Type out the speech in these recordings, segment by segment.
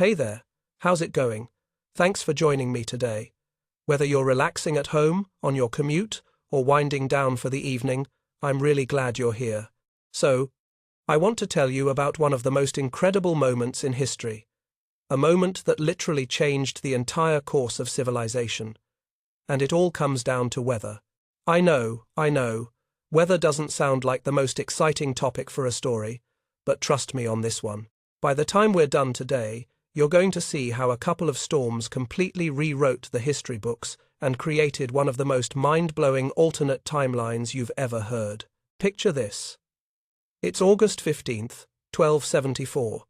Hey there, how's it going? Thanks for joining me today. Whether you're relaxing at home, on your commute, or winding down for the evening, I'm really glad you're here. So, I want to tell you about one of the most incredible moments in history. A moment that literally changed the entire course of civilization. And it all comes down to weather. I know, weather doesn't sound like the most exciting topic for a story, but trust me on this one. By the time we're done today, you're going to see how a couple of storms completely rewrote the history books and created one of the most mind-blowing alternate timelines you've ever heard. Picture this. It's August 15th, 1274.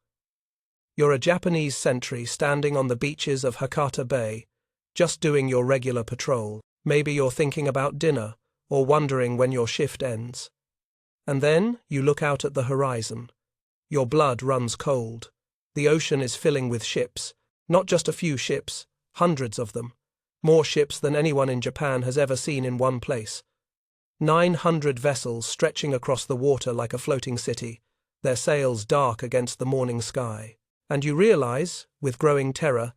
You're a Japanese sentry standing on the beaches of Hakata Bay, just doing your regular patrol. Maybe you're thinking about dinner, or wondering when your shift ends. And then you look out at the horizon. Your blood runs cold. The ocean is filling with ships, not just a few ships, hundreds of them. More ships than anyone in Japan has ever seen in one place. 900 vessels stretching across the water like a floating city, their sails dark against the morning sky. And you realize, with growing terror,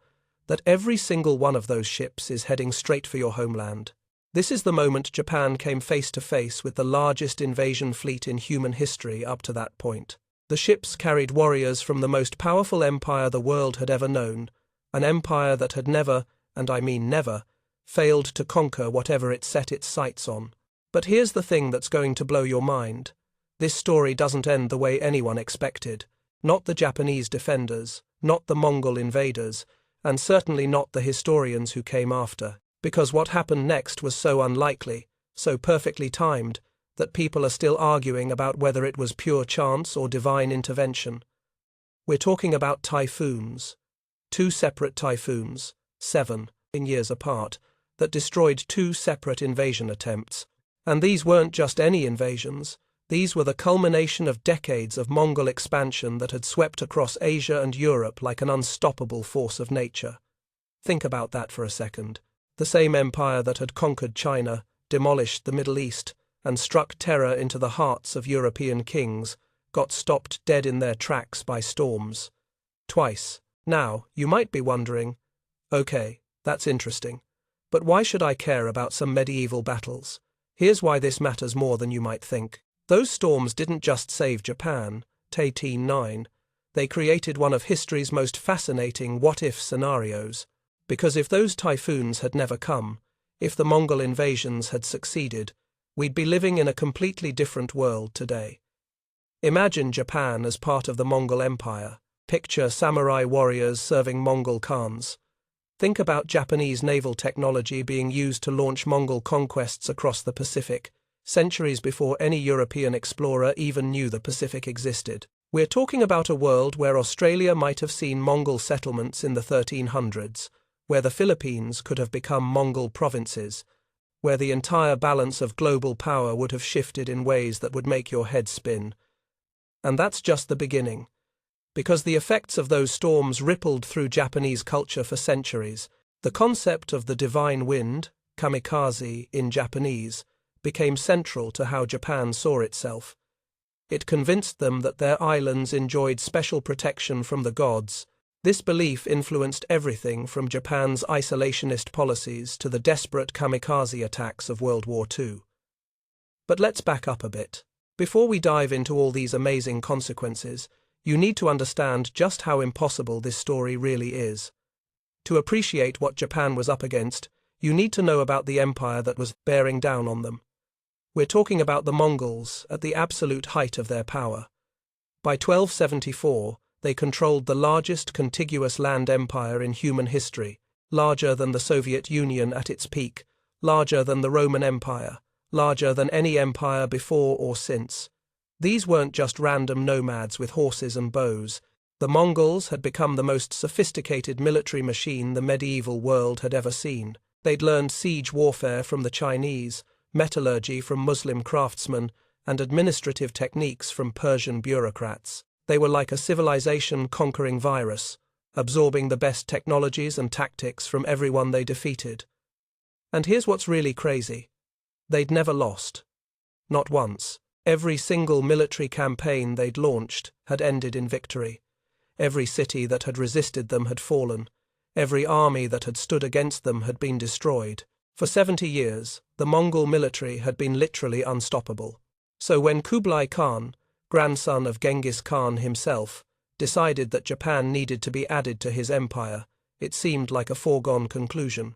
that every single one of those ships is heading straight for your homeland. This is the moment Japan came face to face with the largest invasion fleet in human history up to that point. The ships carried warriors from the most powerful empire the world had ever known, an empire that had never, and I mean never, failed to conquer whatever it set its sights on. But here's the thing that's going to blow your mind. This story doesn't end the way anyone expected. Not the Japanese defenders, not the Mongol invaders, and certainly not the historians who came after. Because what happened next was so unlikely, so perfectly timed, that people are still arguing about whether it was pure chance or divine intervention. We're talking about typhoons. 2 separate typhoons, 7 years apart, that destroyed 2 separate invasion attempts. And these weren't just any invasions. These were the culmination of decades of Mongol expansion that had swept across Asia and Europe like an unstoppable force of nature. Think about that for a second. The same empire that had conquered China, demolished the Middle East, and struck terror into the hearts of European kings, got stopped dead in their tracks by storms. Twice. Now, you might be wondering, okay, that's interesting, but why should I care about some medieval battles? Here's why this matters more than you might think. Those storms didn't just save Japan, T9, they created one of history's most fascinating what-if scenarios. Because if those typhoons had never come, if the Mongol invasions had succeeded, we'd be living in a completely different world today. Imagine Japan as part of the Mongol Empire. Picture samurai warriors serving Mongol khans. Think about Japanese naval technology being used to launch Mongol conquests across the Pacific, centuries before any European explorer even knew the Pacific existed. We're talking about a world where Australia might have seen Mongol settlements in the 1300s, where the Philippines could have become Mongol provinces, where the entire balance of global power would have shifted in ways that would make your head spin. And that's just the beginning. Because the effects of those storms rippled through Japanese culture for centuries, the concept of the divine wind, kamikaze in Japanese, became central to how Japan saw itself. It convinced them that their islands enjoyed special protection from the gods. This belief influenced everything from Japan's isolationist policies to the desperate kamikaze attacks of World War II. But let's back up a bit. Before we dive into all these amazing consequences, you need to understand just how impossible this story really is. To appreciate what Japan was up against, you need to know about the empire that was bearing down on them. We're talking about the Mongols at the absolute height of their power. By 1274, they controlled the largest contiguous land empire in human history, larger than the Soviet Union at its peak, larger than the Roman Empire, larger than any empire before or since. These weren't just random nomads with horses and bows. The Mongols had become the most sophisticated military machine the medieval world had ever seen. They'd learned siege warfare from the Chinese, metallurgy from Muslim craftsmen, and administrative techniques from Persian bureaucrats. They were like a civilization-conquering virus, absorbing the best technologies and tactics from everyone they defeated. And here's what's really crazy. They'd never lost. Not once. Every single military campaign they'd launched had ended in victory. Every city that had resisted them had fallen. Every army that had stood against them had been destroyed. For 70 years, the Mongol military had been literally unstoppable. So when Kublai Khan, grandson of Genghis Khan himself, decided that Japan needed to be added to his empire, it seemed like a foregone conclusion.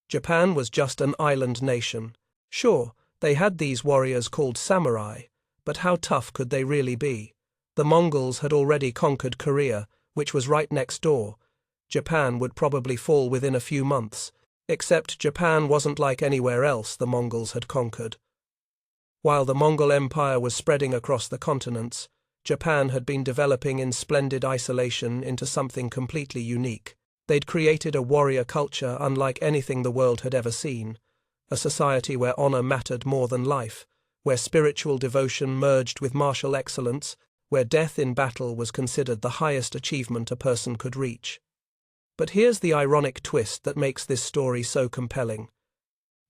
Japan was just an island nation. Sure, they had these warriors called samurai, but how tough could they really be? The Mongols had already conquered Korea, which was right next door. Japan would probably fall within a few months, except Japan wasn't like anywhere else the Mongols had conquered. While the Mongol Empire was spreading across the continents, Japan had been developing in splendid isolation into something completely unique. They'd created a warrior culture unlike anything the world had ever seen, a society where honor mattered more than life, where spiritual devotion merged with martial excellence, where death in battle was considered the highest achievement a person could reach. But here's the ironic twist that makes this story so compelling.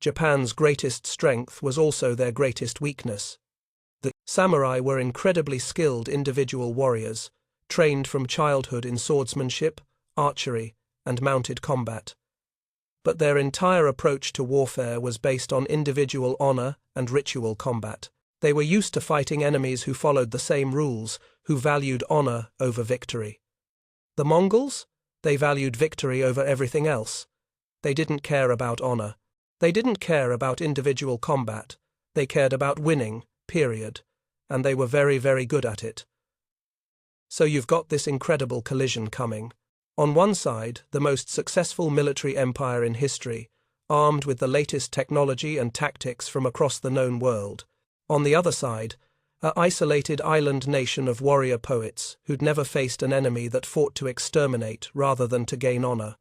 Japan's greatest strength was also their greatest weakness. The samurai were incredibly skilled individual warriors, trained from childhood in swordsmanship, archery, and mounted combat. But their entire approach to warfare was based on individual honor and ritual combat. They were used to fighting enemies who followed the same rules, who valued honor over victory. The Mongols? They valued victory over everything else. They didn't care about honor. They didn't care about individual combat. They cared about winning, period. And they were very, very good at it. So you've got this incredible collision coming. On one side, the most successful military empire in history, armed with the latest technology and tactics from across the known world. On the other side, an isolated island nation of warrior poets who'd never faced an enemy that fought to exterminate rather than to gain honor.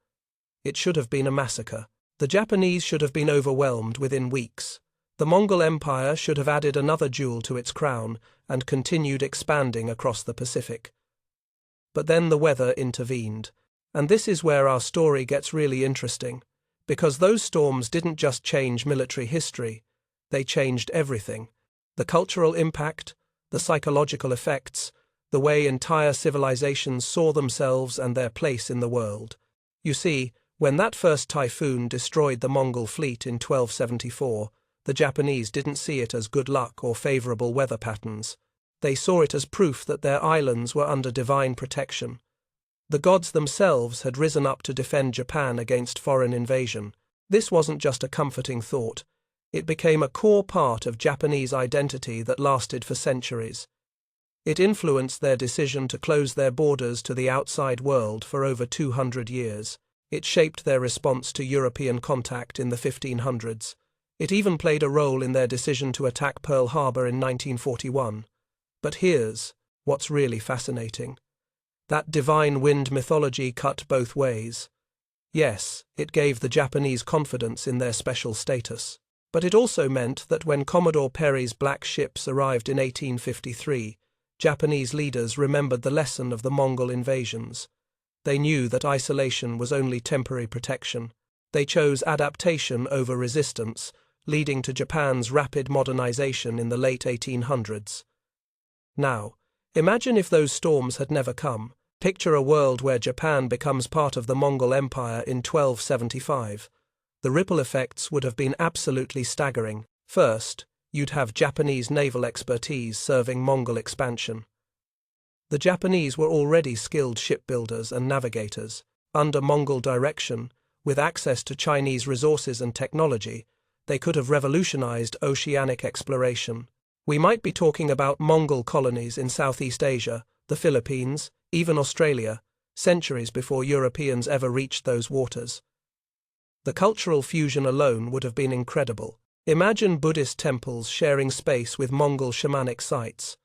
It should have been a massacre. The Japanese should have been overwhelmed within weeks. The Mongol Empire should have added another jewel to its crown and continued expanding across the Pacific. But then the weather intervened. And this is where our story gets really interesting, because those storms didn't just change military history, they changed everything. The cultural impact, the psychological effects, the way entire civilizations saw themselves and their place in the world. You see, when that first typhoon destroyed the Mongol fleet in 1274, the Japanese didn't see it as good luck or favorable weather patterns. They saw it as proof that their islands were under divine protection. The gods themselves had risen up to defend Japan against foreign invasion. This wasn't just a comforting thought. It became a core part of Japanese identity that lasted for centuries. It influenced their decision to close their borders to the outside world for over 200 years. It shaped their response to European contact in the 1500s. It even played a role in their decision to attack Pearl Harbor in 1941. But here's what's really fascinating. That divine wind mythology cut both ways. Yes, it gave the Japanese confidence in their special status. But it also meant that when Commodore Perry's black ships arrived in 1853, Japanese leaders remembered the lesson of the Mongol invasions. They knew that isolation was only temporary protection. They chose adaptation over resistance, leading to Japan's rapid modernization in the late 1800s. Now, imagine if those storms had never come. Picture a world where Japan becomes part of the Mongol Empire in 1275. The ripple effects would have been absolutely staggering. First, you'd have Japanese naval expertise serving Mongol expansion. The Japanese were already skilled shipbuilders and navigators. Under Mongol direction, with access to Chinese resources and technology, they could have revolutionized oceanic exploration. We might be talking about Mongol colonies in Southeast Asia, the Philippines, even Australia, centuries before Europeans ever reached those waters. The cultural fusion alone would have been incredible. Imagine Buddhist temples sharing space with Mongol shamanic sites.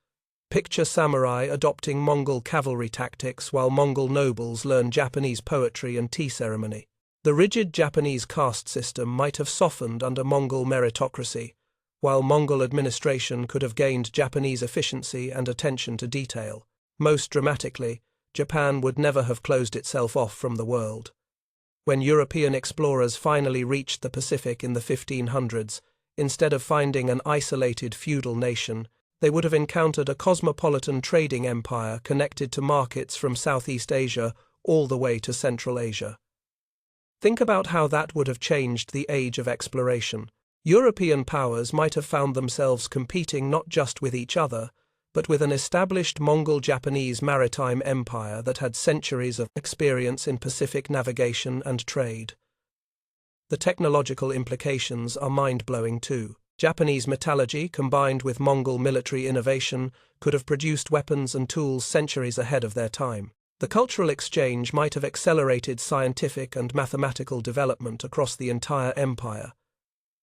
Picture samurai adopting Mongol cavalry tactics while Mongol nobles learn Japanese poetry and tea ceremony. The rigid Japanese caste system might have softened under Mongol meritocracy, while Mongol administration could have gained Japanese efficiency and attention to detail. Most dramatically, Japan would never have closed itself off from the world. When European explorers finally reached the Pacific in the 1500s, instead of finding an isolated feudal nation, They would have encountered a cosmopolitan trading empire connected to markets from Southeast Asia all the way to Central Asia. Think about how that would have changed the age of exploration. European powers might have found themselves competing not just with each other, but with an established Mongol-Japanese maritime empire that had centuries of experience in Pacific navigation and trade. The technological implications are mind-blowing too. Japanese metallurgy combined with Mongol military innovation could have produced weapons and tools centuries ahead of their time. The cultural exchange might have accelerated scientific and mathematical development across the entire empire.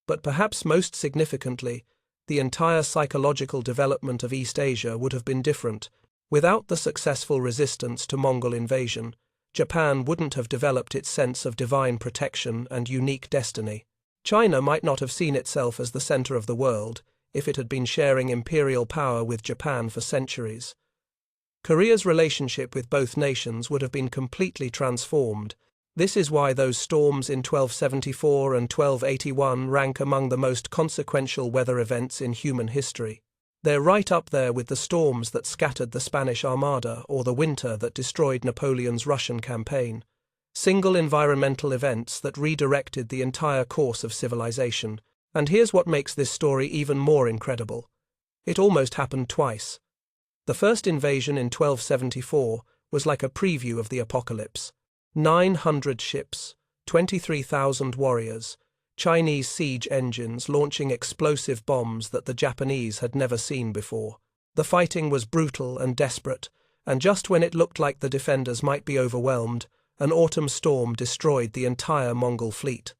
But perhaps most significantly, the entire psychological development of East Asia would have been different. Without the successful resistance to Mongol invasion, Japan wouldn't have developed its sense of divine protection and unique destiny. China might not have seen itself as the center of the world if it had been sharing imperial power with Japan for centuries. Korea's relationship with both nations would have been completely transformed. This is why those storms in 1274 and 1281 rank among the most consequential weather events in human history. They're right up there with the storms that scattered the Spanish Armada or the winter that destroyed Napoleon's Russian campaign. Single environmental events that redirected the entire course of civilization. And here's what makes this story even more incredible. It almost happened twice. The first invasion in 1274 was like a preview of the apocalypse. 900 ships, 23,000 warriors, Chinese siege engines launching explosive bombs that the Japanese had never seen before. The fighting was brutal and desperate, and just when it looked like the defenders might be overwhelmed, an autumn storm destroyed the entire Mongol fleet.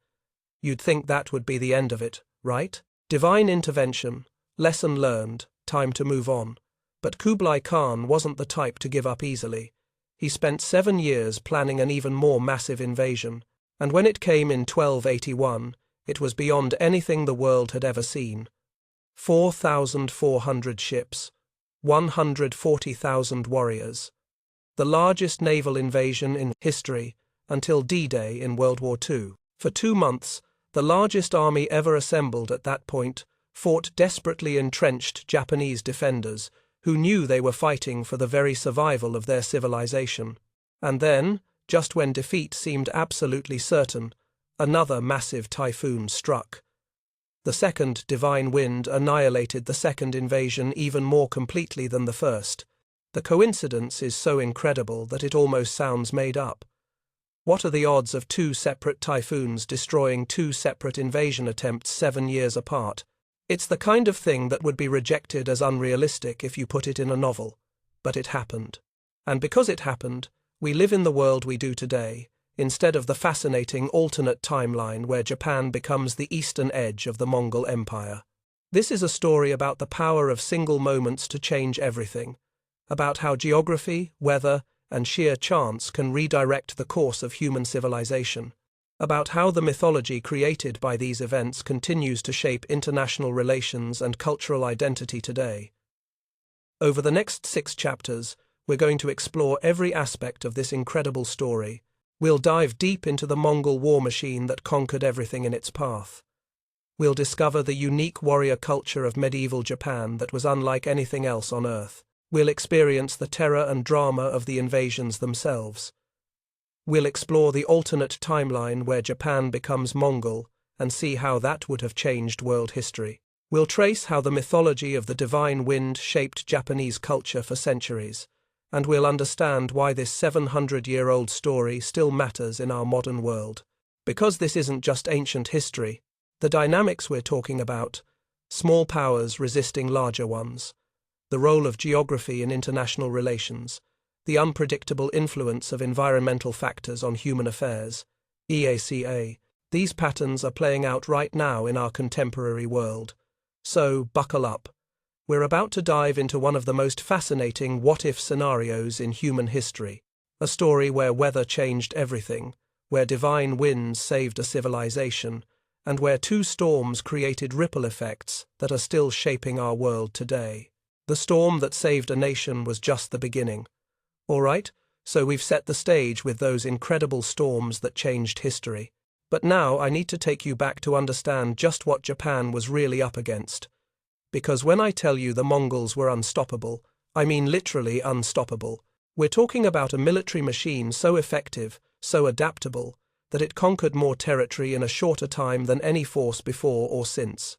You'd think that would be the end of it, right? Divine intervention, lesson learned, time to move on. But Kublai Khan wasn't the type to give up easily. He spent 7 years planning an even more massive invasion, and when it came in 1281, it was beyond anything the world had ever seen. 4,400 ships, 140,000 warriors. The largest naval invasion in history until D-Day in World War II. For 2 months, the largest army ever assembled at that point fought desperately entrenched Japanese defenders who knew they were fighting for the very survival of their civilization. And then, just when defeat seemed absolutely certain, another massive typhoon struck. The second divine wind annihilated the second invasion even more completely than the first. The coincidence is so incredible that it almost sounds made up. What are the odds of 2 separate typhoons destroying 2 separate invasion attempts 7 years apart? It's the kind of thing that would be rejected as unrealistic if you put it in a novel. But it happened. And because it happened, we live in the world we do today, instead of the fascinating alternate timeline where Japan becomes the eastern edge of the Mongol Empire. This is a story about the power of single moments to change everything, about how geography, weather, and sheer chance can redirect the course of human civilization, about how the mythology created by these events continues to shape international relations and cultural identity today. Over the next 6 chapters, we're going to explore every aspect of this incredible story. We'll dive deep into the Mongol war machine that conquered everything in its path. We'll discover the unique warrior culture of medieval Japan that was unlike anything else on Earth. We'll experience the terror and drama of the invasions themselves. We'll explore the alternate timeline where Japan becomes Mongol and see how that would have changed world history. We'll trace how the mythology of the divine wind shaped Japanese culture for centuries, and we'll understand why this 700-year-old story still matters in our modern world. Because this isn't just ancient history, the dynamics we're talking about, small powers resisting larger ones, the role of geography in international relations, the unpredictable influence of environmental factors on human affairs, EACA, these patterns are playing out right now in our contemporary world. So, buckle up. We're about to dive into one of the most fascinating what-if scenarios in human history, a story where weather changed everything, where divine winds saved a civilization, and where 2 storms created ripple effects that are still shaping our world today. The storm that saved a nation was just the beginning. All right, so we've set the stage with those incredible storms that changed history. But now I need to take you back to understand just what Japan was really up against. Because when I tell you the Mongols were unstoppable, I mean literally unstoppable. We're talking about a military machine so effective, so adaptable, that it conquered more territory in a shorter time than any force before or since.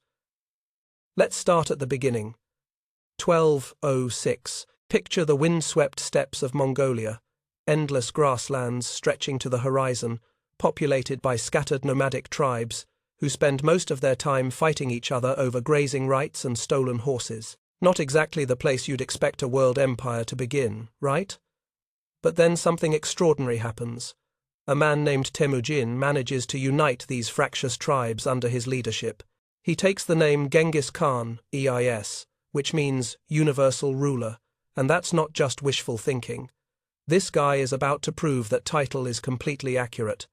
Let's start at the beginning. 1206. Picture the wind-swept steppes of Mongolia, endless grasslands stretching to the horizon, populated by scattered nomadic tribes, who spend most of their time fighting each other over grazing rights and stolen horses. Not exactly the place you'd expect a world empire to begin, right? But then something extraordinary happens. A man named Temujin manages to unite these fractious tribes under his leadership. He takes the name Genghis Khan, EIS, which means universal ruler, and that's not just wishful thinking. This guy is about to prove that title is completely accurate.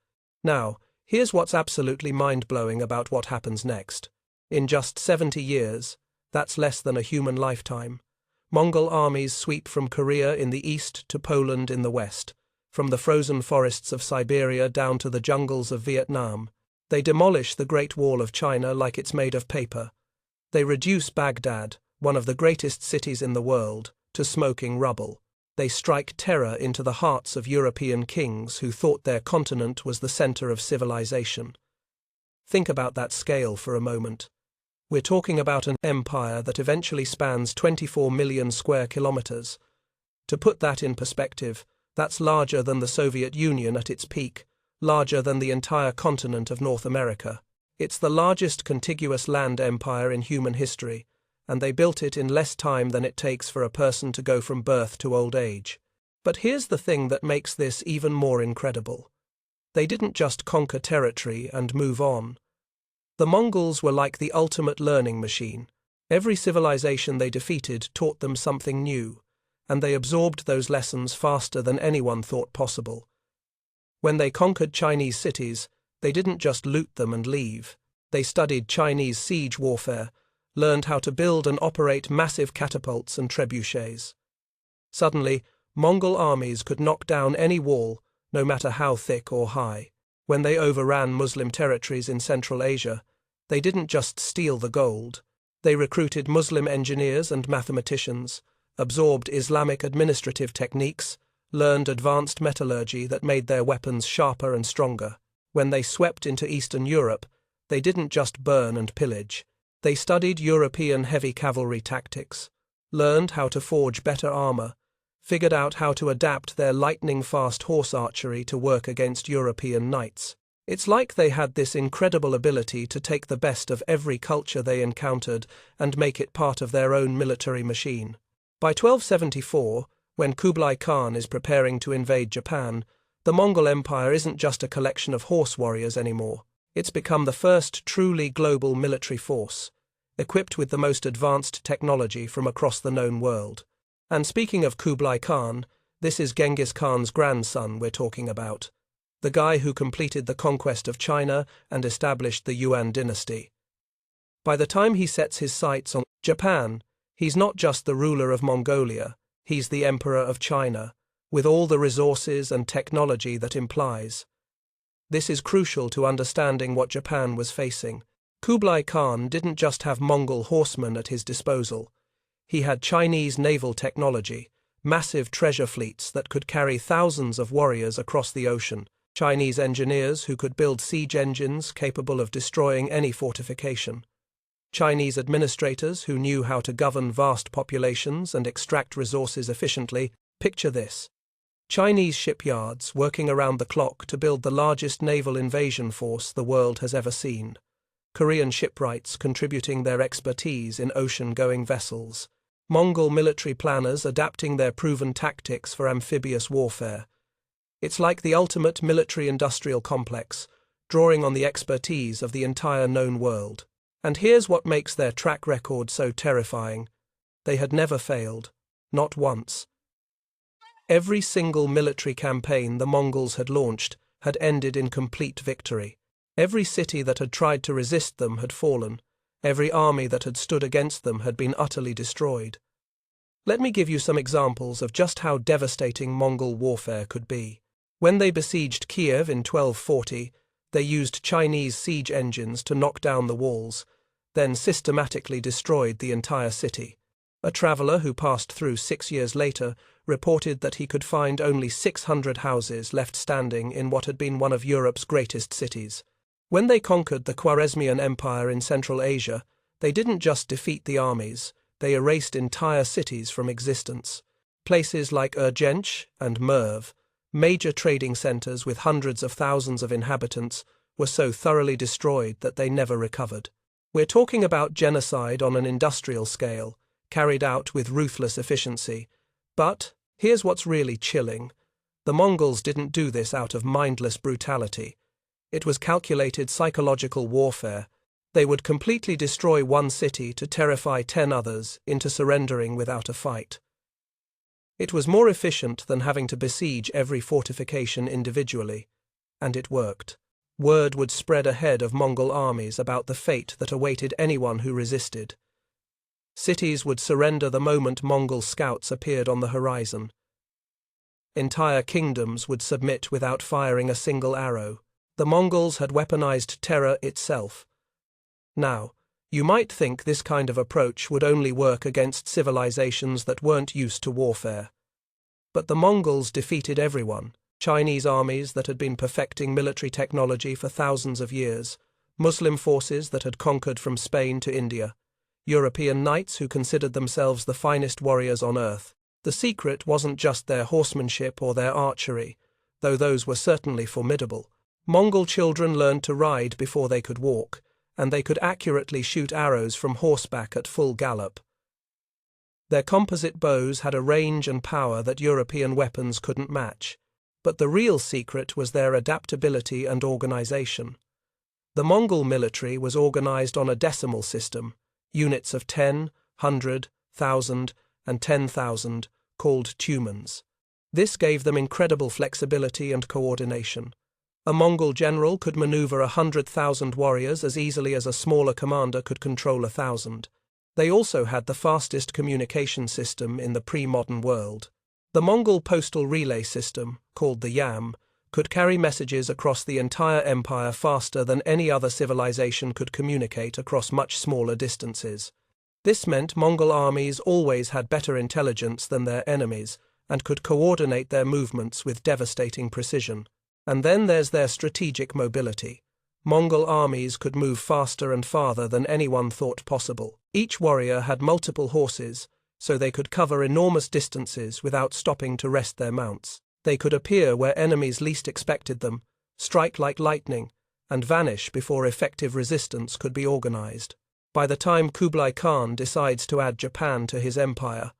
Now, here's what's absolutely mind-blowing about what happens next. In just 70 years, that's less than a human lifetime, Mongol armies sweep from Korea in the east to Poland in the west, from the frozen forests of Siberia down to the jungles of Vietnam. They demolish the Great Wall of China like it's made of paper. They reduce Baghdad, one of the greatest cities in the world, to smoking rubble. They strike terror into the hearts of European kings who thought their continent was the center of civilization. Think about that scale for a moment. We're talking about an empire that eventually spans 24 million square kilometers. To put that in perspective, that's larger than the Soviet Union at its peak, larger than the entire continent of North America. It's the largest contiguous land empire in human history, and they built it in less time than it takes for a person to go from birth to old age. But here's the thing that makes this even more incredible. They didn't just conquer territory and move on. The Mongols were like the ultimate learning machine. Every civilization they defeated taught them something new, and they absorbed those lessons faster than anyone thought possible. When they conquered Chinese cities, they didn't just loot them and leave. They studied Chinese siege warfare, learned how to build and operate massive catapults and trebuchets. Suddenly, Mongol armies could knock down any wall, no matter how thick or high. When they overran Muslim territories in Central Asia, they didn't just steal the gold. They recruited Muslim engineers and mathematicians, absorbed Islamic administrative techniques, learned advanced metallurgy that made their weapons sharper and stronger. When they swept into Eastern Europe, they didn't just burn and pillage. They studied European heavy cavalry tactics, learned how to forge better armor, figured out how to adapt their lightning-fast horse archery to work against European knights. It's like they had this incredible ability to take the best of every culture they encountered and make it part of their own military machine. By 1274, when Kublai Khan is preparing to invade Japan, the Mongol Empire isn't just a collection of horse warriors anymore. It's become the first truly global military force, equipped with the most advanced technology from across the known world. And speaking of Kublai Khan, this is Genghis Khan's grandson we're talking about, the guy who completed the conquest of China and established the Yuan dynasty. By the time he sets his sights on Japan, he's not just the ruler of Mongolia, he's the emperor of China, with all the resources and technology that implies. This is crucial to understanding what Japan was facing. Kublai Khan didn't just have Mongol horsemen at his disposal. He had Chinese naval technology, massive treasure fleets that could carry thousands of warriors across the ocean, Chinese engineers who could build siege engines capable of destroying any fortification, Chinese administrators who knew how to govern vast populations and extract resources efficiently. Picture this. Chinese shipyards working around the clock to build the largest naval invasion force the world has ever seen. Korean shipwrights contributing their expertise in ocean-going vessels. Mongol military planners adapting their proven tactics for amphibious warfare. It's like the ultimate military-industrial complex, drawing on the expertise of the entire known world. And here's what makes their track record so terrifying. They had never failed. Not once. Every single military campaign the Mongols had launched had ended in complete victory. Every city that had tried to resist them had fallen. Every army that had stood against them had been utterly destroyed. Let me give you some examples of just how devastating Mongol warfare could be. When they besieged Kiev in 1240, they used Chinese siege engines to knock down the walls. then systematically destroyed the entire city. A traveller who passed through 6 years later reported that he could find only 600 houses left standing in what had been one of Europe's greatest cities. When they conquered the Khwarezmian Empire in Central Asia, they didn't just defeat the armies, they erased entire cities from existence. Places like Urgench and Merv, major trading centres with hundreds of thousands of inhabitants, were so thoroughly destroyed that they never recovered. We're talking about genocide on an industrial scale, carried out with ruthless efficiency. But here's what's really chilling. The Mongols didn't do this out of mindless brutality. It was calculated psychological warfare. They would completely destroy one city to terrify 10 others into surrendering without a fight. It was more efficient than having to besiege every fortification individually. And it worked. Word would spread ahead of Mongol armies about the fate that awaited anyone who resisted. Cities would surrender the moment Mongol scouts appeared on the horizon. Entire kingdoms would submit without firing a single arrow. The Mongols had weaponized terror itself. Now, you might think this kind of approach would only work against civilizations that weren't used to warfare. But the Mongols defeated everyone: Chinese armies that had been perfecting military technology for thousands of years, Muslim forces that had conquered from Spain to India, European knights who considered themselves the finest warriors on earth. The secret wasn't just their horsemanship or their archery, though those were certainly formidable. Mongol children learned to ride before they could walk, and they could accurately shoot arrows from horseback at full gallop. Their composite bows had a range and power that European weapons couldn't match. But the real secret was their adaptability and organization. The Mongol military was organized on a decimal system, units of 10, 100, 1,000, and 10,000, called tumens. This gave them incredible flexibility and coordination. A Mongol general could maneuver 100,000 warriors as easily as a smaller commander could control 1,000. They also had the fastest communication system in the pre-modern world. The Mongol postal relay system, called the Yam, could carry messages across the entire empire faster than any other civilization could communicate across much smaller distances. This meant Mongol armies always had better intelligence than their enemies and could coordinate their movements with devastating precision. And then there's their strategic mobility. Mongol armies could move faster and farther than anyone thought possible. Each warrior had multiple horses, so they could cover enormous distances without stopping to rest their mounts. They could appear where enemies least expected them, strike like lightning, and vanish before effective resistance could be organized. By the time Kublai Khan decides to add Japan to his empire,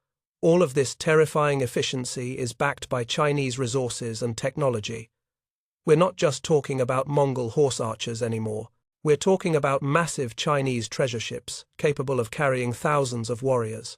all of this terrifying efficiency is backed by Chinese resources and technology. We're not just talking about Mongol horse archers anymore. We're talking about massive Chinese treasure ships capable of carrying thousands of warriors.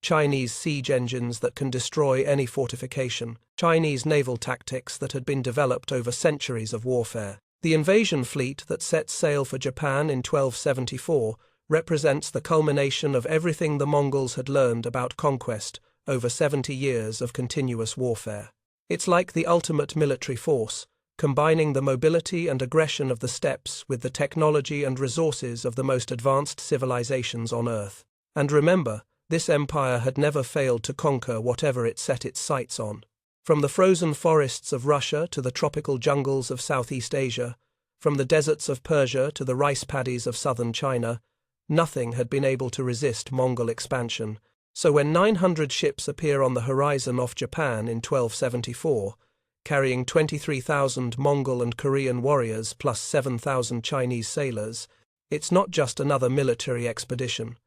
Chinese siege engines that can destroy any fortification. Chinese naval tactics that had been developed over centuries of warfare. The invasion fleet that set sail for Japan in 1274 represents the culmination of everything the Mongols had learned about conquest over 70 years of continuous warfare. It's like the ultimate military force, combining the mobility and aggression of the steppes with the technology and resources of the most advanced civilizations on Earth. And remember, this empire had never failed to conquer whatever it set its sights on. From the frozen forests of Russia to the tropical jungles of Southeast Asia, from the deserts of Persia to the rice paddies of southern China, nothing had been able to resist Mongol expansion. So when 900 ships appear on the horizon off Japan in 1274, carrying 23,000 Mongol and Korean warriors plus 7,000 Chinese sailors, it's not just another military expedition.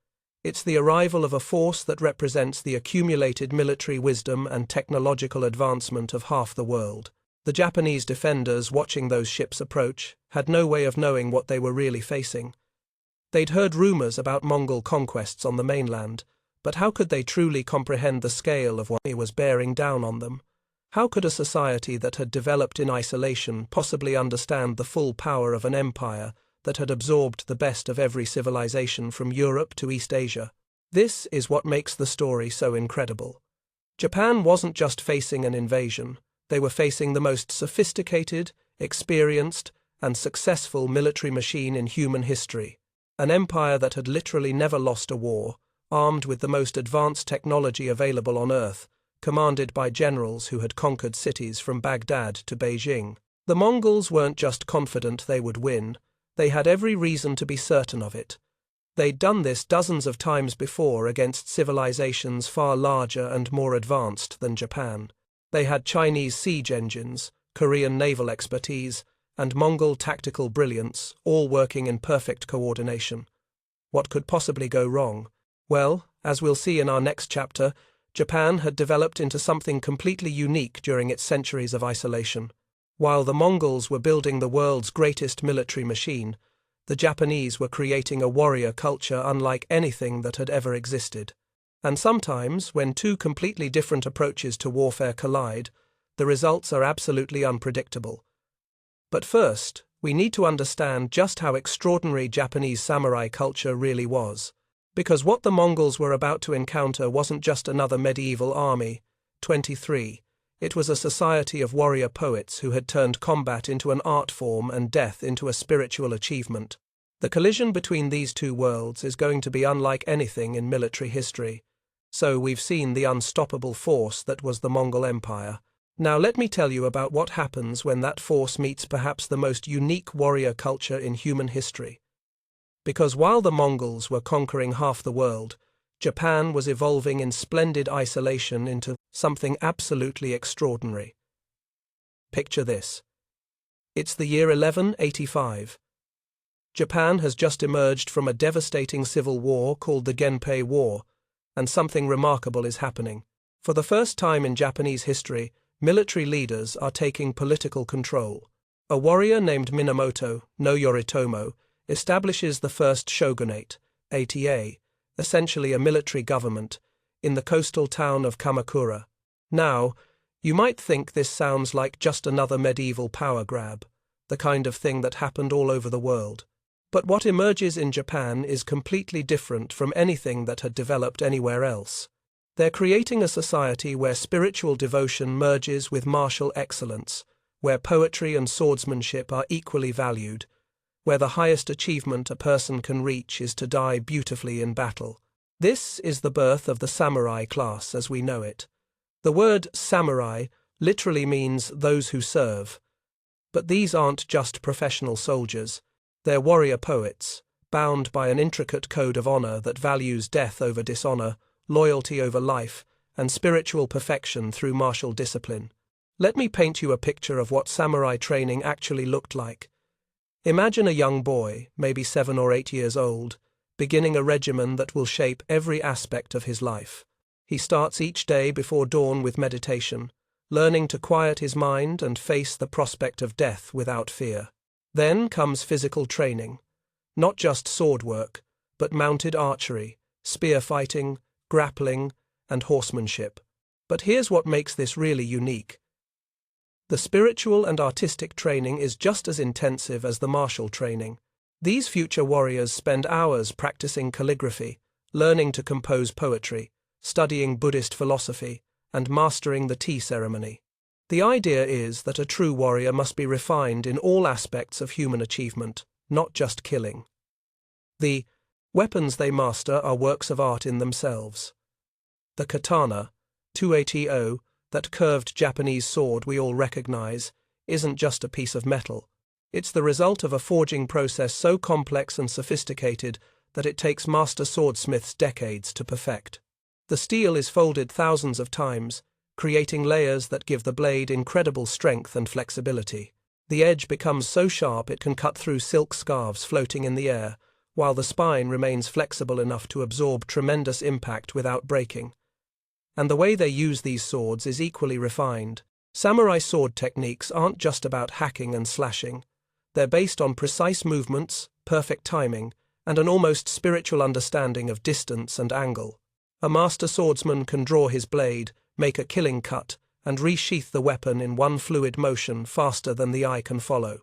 It's the arrival of a force that represents the accumulated military wisdom and technological advancement of half the world. The Japanese defenders watching those ships approach had no way of knowing what they were really facing. They'd heard rumors about Mongol conquests on the mainland, but how could they truly comprehend the scale of what was bearing down on them? How could a society that had developed in isolation possibly understand the full power of an empire that had absorbed the best of every civilization from Europe to East Asia? This is what makes the story so incredible. Japan wasn't just facing an invasion, they were facing the most sophisticated, experienced, and successful military machine in human history. an empire that had literally never lost a war, armed with the most advanced technology available on Earth, commanded by generals who had conquered cities from Baghdad to Beijing. The Mongols weren't just confident they would win, they had every reason to be certain of it. They'd done this dozens of times before against civilizations far larger and more advanced than Japan. They had Chinese siege engines, Korean naval expertise, and Mongol tactical brilliance, all working in perfect coordination. What could possibly go wrong? Well, as we'll see in our next chapter, Japan had developed into something completely unique during its centuries of isolation. While the Mongols were building the world's greatest military machine, the Japanese were creating a warrior culture unlike anything that had ever existed. And sometimes, when two completely different approaches to warfare collide, the results are absolutely unpredictable. But first, we need to understand just how extraordinary Japanese samurai culture really was. Because what the Mongols were about to encounter wasn't just another medieval army. 23. It was a society of warrior poets who had turned combat into an art form and death into a spiritual achievement. The collision between these two worlds is going to be unlike anything in military history. So we've seen the unstoppable force that was the Mongol Empire. Now let me tell you about what happens when that force meets perhaps the most unique warrior culture in human history. Because while the Mongols were conquering half the world, Japan was evolving in splendid isolation into something absolutely extraordinary. Picture this. It's the year 1185. Japan has just emerged from a devastating civil war called the Genpei War, and something remarkable is happening. For the first time in Japanese history, military leaders are taking political control. A warrior named Minamoto no Yoritomo establishes the first shogunate, ATA, essentially a military government, in the coastal town of Kamakura. Now, you might think this sounds like just another medieval power grab, the kind of thing that happened all over the world. But what emerges in Japan is completely different from anything that had developed anywhere else. They're creating a society where spiritual devotion merges with martial excellence, where poetry and swordsmanship are equally valued, where the highest achievement a person can reach is to die beautifully in battle. This is the birth of the samurai class as we know it. The word samurai literally means those who serve. But these aren't just professional soldiers. They're warrior poets, bound by an intricate code of honor that values death over dishonor, loyalty over life, and spiritual perfection through martial discipline. Let me paint you a picture of what samurai training actually looked like. Imagine a young boy, maybe 7 or 8 years old, beginning a regimen that will shape every aspect of his life. He starts each day before dawn with meditation, learning to quiet his mind and face the prospect of death without fear. Then comes physical training, not just sword work, but mounted archery, spear fighting, grappling, and horsemanship. But here's what makes this really unique. The spiritual and artistic training is just as intensive as the martial training. These future warriors spend hours practicing calligraphy, learning to compose poetry, studying Buddhist philosophy, and mastering the tea ceremony. The idea is that a true warrior must be refined in all aspects of human achievement, not just killing. The weapons they master are works of art in themselves. The katana, 280, that curved Japanese sword we all recognize, isn't just a piece of metal. It's the result of a forging process so complex and sophisticated that it takes master swordsmiths decades to perfect. The steel is folded thousands of times, creating layers that give the blade incredible strength and flexibility. The edge becomes so sharp it can cut through silk scarves floating in the air, while the spine remains flexible enough to absorb tremendous impact without breaking. And the way they use these swords is equally refined. Samurai sword techniques aren't just about hacking and slashing. They're based on precise movements, perfect timing, and an almost spiritual understanding of distance and angle. A master swordsman can draw his blade, make a killing cut, and resheath the weapon in one fluid motion faster than the eye can follow.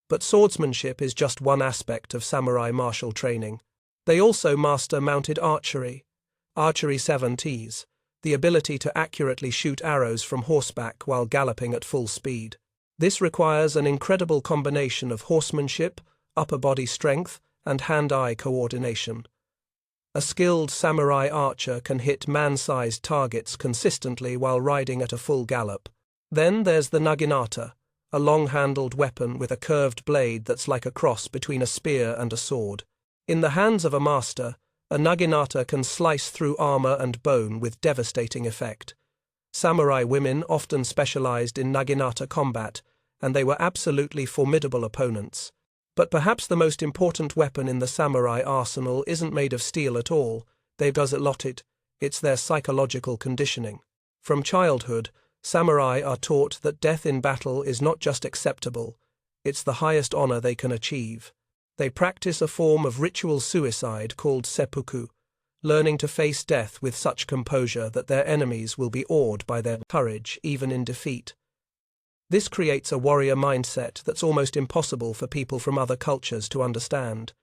But swordsmanship is just one aspect of samurai martial training. They also master mounted archery, archery 7Ts, the ability to accurately shoot arrows from horseback while galloping at full speed. This requires an incredible combination of horsemanship, upper body strength, and hand-eye coordination. A skilled samurai archer can hit man-sized targets consistently while riding at a full gallop. Then there's the naginata, a long-handled weapon with a curved blade that's like a cross between a spear and a sword. In the hands of a master, a naginata can slice through armor and bone with devastating effect. Samurai women often specialized in naginata combat, and they were absolutely formidable opponents. But perhaps the most important weapon in the samurai arsenal isn't made of steel at all. They does it lot. It's their psychological conditioning. From childhood, samurai are taught that death in battle is not just acceptable, it's the highest honor they can achieve. They practice a form of ritual suicide called seppuku, learning to face death with such composure that their enemies will be awed by their courage even in defeat. This creates a warrior mindset that's almost impossible for people from other cultures to understand.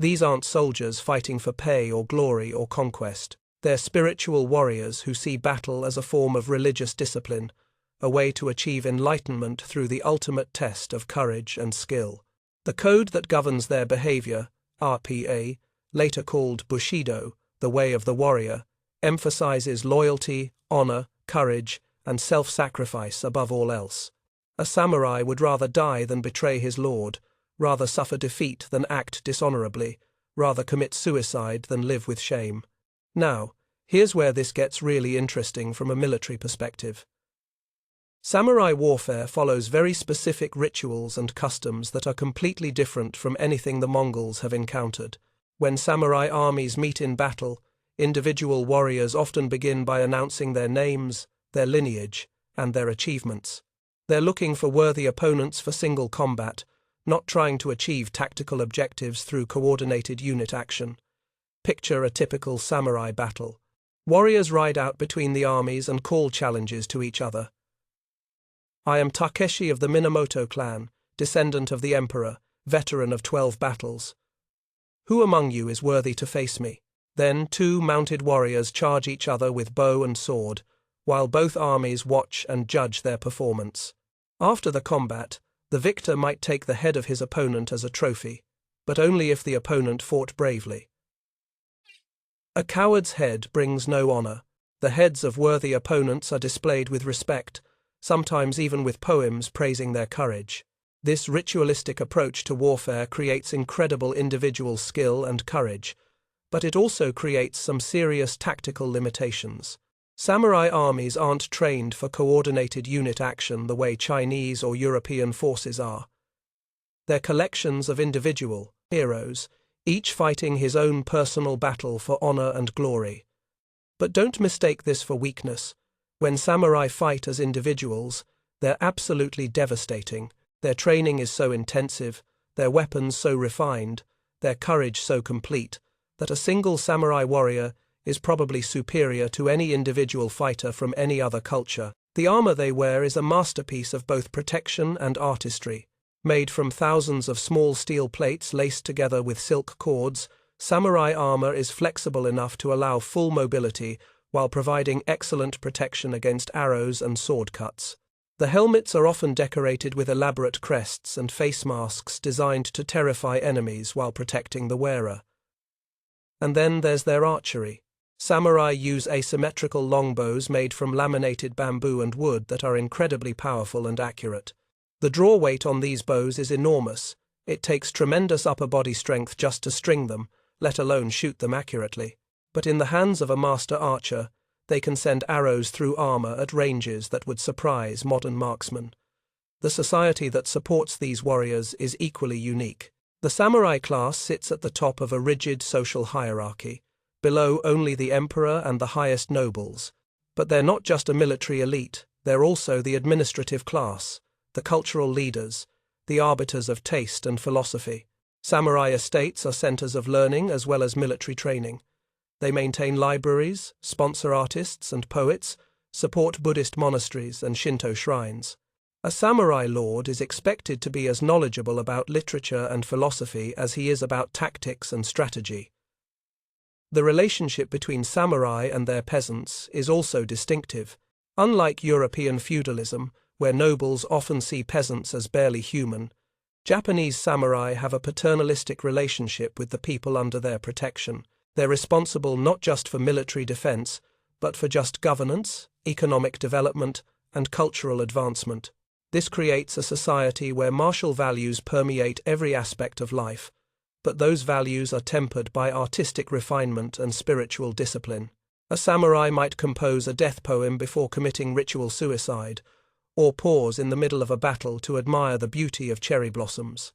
These aren't soldiers fighting for pay or glory or conquest. They're spiritual warriors who see battle as a form of religious discipline, a way to achieve enlightenment through the ultimate test of courage and skill. The code that governs their behavior, RPA, later called Bushido, the way of the warrior, emphasizes loyalty, honor, courage, and self-sacrifice above all else. A samurai would rather die than betray his lord, rather suffer defeat than act dishonorably, rather commit suicide than live with shame. Now, here's where this gets really interesting from a military perspective. Samurai warfare follows very specific rituals and customs that are completely different from anything the Mongols have encountered. When samurai armies meet in battle, individual warriors often begin by announcing their names, their lineage, and their achievements. They're looking for worthy opponents for single combat, not trying to achieve tactical objectives through coordinated unit action. Picture a typical samurai battle. Warriors ride out between the armies and call challenges to each other. I am Takeshi of the Minamoto clan, descendant of the emperor, veteran of 12 battles. Who among you is worthy to face me? Then 2 mounted warriors charge each other with bow and sword, while both armies watch and judge their performance. After the combat, the victor might take the head of his opponent as a trophy, but only if the opponent fought bravely. A coward's head brings no honor. The heads of worthy opponents are displayed with respect, sometimes even with poems praising their courage. This ritualistic approach to warfare creates incredible individual skill and courage, but it also creates some serious tactical limitations. Samurai armies aren't trained for coordinated unit action the way Chinese or European forces are. They're collections of individual heroes, each fighting his own personal battle for honor and glory. But don't mistake this for weakness. When samurai fight as individuals, they're absolutely devastating. Their training is so intensive, their weapons so refined, their courage so complete, that a single samurai warrior is probably superior to any individual fighter from any other culture. The armor they wear is a masterpiece of both protection and artistry. Made from thousands of small steel plates laced together with silk cords, samurai armor is flexible enough to allow full mobility while providing excellent protection against arrows and sword cuts. The helmets are often decorated with elaborate crests and face masks designed to terrify enemies while protecting the wearer. And then there's their archery. Samurai use asymmetrical longbows made from laminated bamboo and wood that are incredibly powerful and accurate. The draw weight on these bows is enormous. It takes tremendous upper body strength just to string them, let alone shoot them accurately. But in the hands of a master archer, they can send arrows through armor at ranges that would surprise modern marksmen. The society that supports these warriors is equally unique. The samurai class sits at the top of a rigid social hierarchy. Below only the emperor and the highest nobles. But they're not just a military elite, they're also the administrative class, the cultural leaders, the arbiters of taste and philosophy. Samurai estates are centers of learning as well as military training. They maintain libraries, sponsor artists and poets, support Buddhist monasteries and Shinto shrines. A samurai lord is expected to be as knowledgeable about literature and philosophy as he is about tactics and strategy. The relationship between samurai and their peasants is also distinctive. Unlike European feudalism, where nobles often see peasants as barely human, Japanese samurai have a paternalistic relationship with the people under their protection. They're responsible not just for military defense, but for just governance, economic development, and cultural advancement. This creates a society where martial values permeate every aspect of life, but those values are tempered by artistic refinement and spiritual discipline. A samurai might compose a death poem before committing ritual suicide, or pause in the middle of a battle to admire the beauty of cherry blossoms.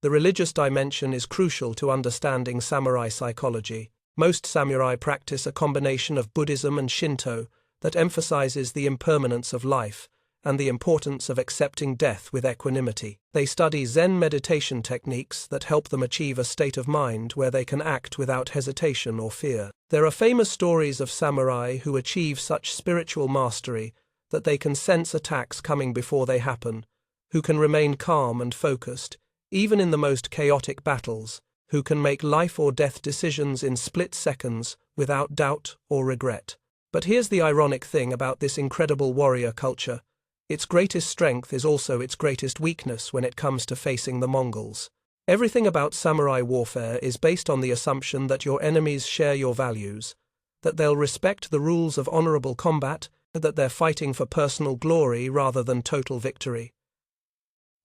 The religious dimension is crucial to understanding samurai psychology. Most samurai practice a combination of Buddhism and Shinto that emphasizes the impermanence of life and the importance of accepting death with equanimity. They study Zen meditation techniques that help them achieve a state of mind where they can act without hesitation or fear. There are famous stories of samurai who achieve such spiritual mastery that they can sense attacks coming before they happen, who can remain calm and focused, even in the most chaotic battles, who can make life or death decisions in split seconds without doubt or regret. But here's the ironic thing about this incredible warrior culture. Its greatest strength is also its greatest weakness when it comes to facing the Mongols. Everything about samurai warfare is based on the assumption that your enemies share your values, that they'll respect the rules of honorable combat, and that they're fighting for personal glory rather than total victory.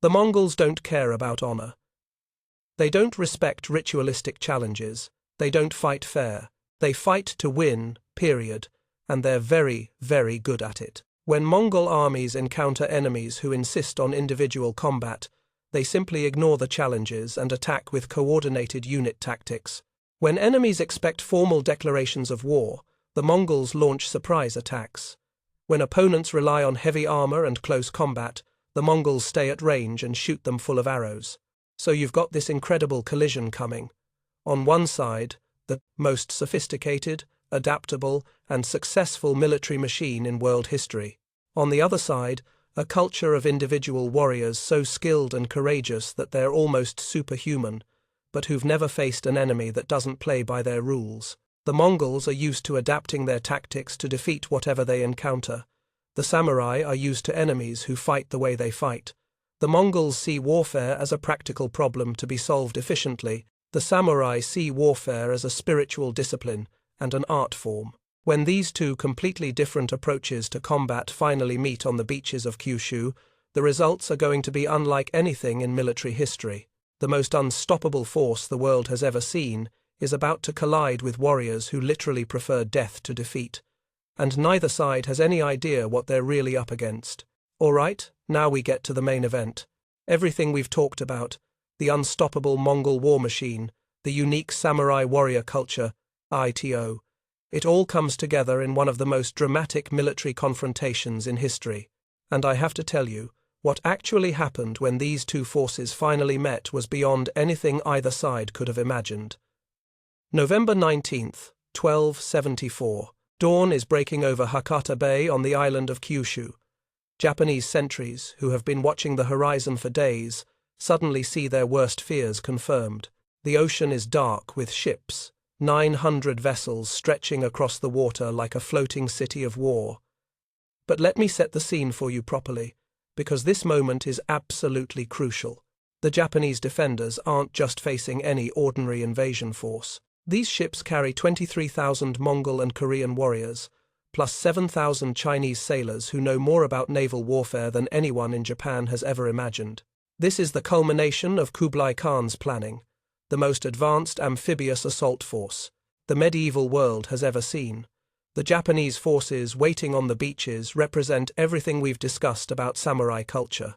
The Mongols don't care about honor. They don't respect ritualistic challenges. They don't fight fair. They fight to win, period, and they're very, very good at it. When Mongol armies encounter enemies who insist on individual combat, they simply ignore the challenges and attack with coordinated unit tactics. When enemies expect formal declarations of war, the Mongols launch surprise attacks. When opponents rely on heavy armor and close combat, the Mongols stay at range and shoot them full of arrows. So you've got this incredible collision coming. On one side, the most sophisticated, adaptable, and successful military machine in world history. On the other side, a culture of individual warriors so skilled and courageous that they're almost superhuman, but who've never faced an enemy that doesn't play by their rules. The Mongols are used to adapting their tactics to defeat whatever they encounter. The samurai are used to enemies who fight the way they fight. The Mongols see warfare as a practical problem to be solved efficiently. The samurai see warfare as a spiritual discipline and an art form. When these two completely different approaches to combat finally meet on the beaches of Kyushu, the results are going to be unlike anything in military history. The most unstoppable force the world has ever seen is about to collide with warriors who literally prefer death to defeat. And neither side has any idea what they're really up against. All right, now we get to the main event. Everything we've talked about, the unstoppable Mongol war machine, the unique samurai warrior culture, ITO. It all comes together in one of the most dramatic military confrontations in history. And I have to tell you, what actually happened when these two forces finally met was beyond anything either side could have imagined. November 19th, 1274. Dawn is breaking over Hakata Bay on the island of Kyushu. Japanese sentries, who have been watching the horizon for days, suddenly see their worst fears confirmed. The ocean is dark with ships, 900 vessels stretching across the water like a floating city of war. But let me set the scene for you properly, because this moment is absolutely crucial. The Japanese defenders aren't just facing any ordinary invasion force. These ships carry 23,000 Mongol and Korean warriors, plus 7,000 Chinese sailors who know more about naval warfare than anyone in Japan has ever imagined. This is the culmination of Kublai Khan's planning, the most advanced amphibious assault force the medieval world has ever seen. The Japanese forces waiting on the beaches represent everything we've discussed about samurai culture.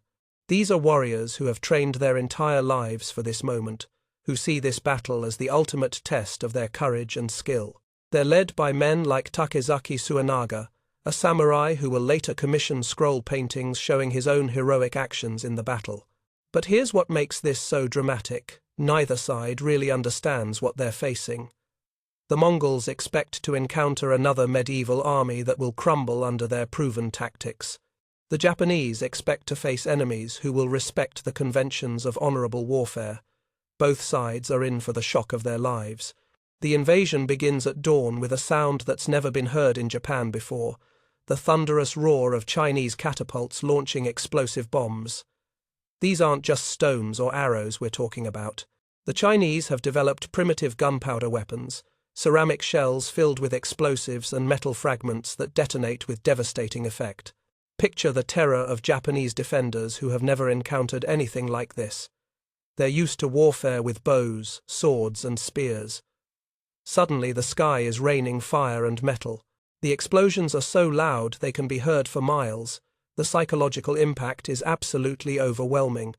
These are warriors who have trained their entire lives for this moment, who see this battle as the ultimate test of their courage and skill. They're led by men like Takezaki Suenaga, a samurai who will later commission scroll paintings showing his own heroic actions in the battle. But here's what makes this so dramatic. Neither side really understands what they're facing. The Mongols expect to encounter another medieval army that will crumble under their proven tactics. The Japanese expect to face enemies who will respect the conventions of honorable warfare. Both sides are in for the shock of their lives. The invasion begins at dawn with a sound that's never been heard in Japan before, the thunderous roar of Chinese catapults launching explosive bombs. These aren't just stones or arrows we're talking about. The Chinese have developed primitive gunpowder weapons, ceramic shells filled with explosives and metal fragments that detonate with devastating effect. Picture the terror of Japanese defenders who have never encountered anything like this. They're used to warfare with bows, swords, and spears. Suddenly the sky is raining fire and metal. The explosions are so loud they can be heard for miles. The psychological impact is absolutely overwhelming.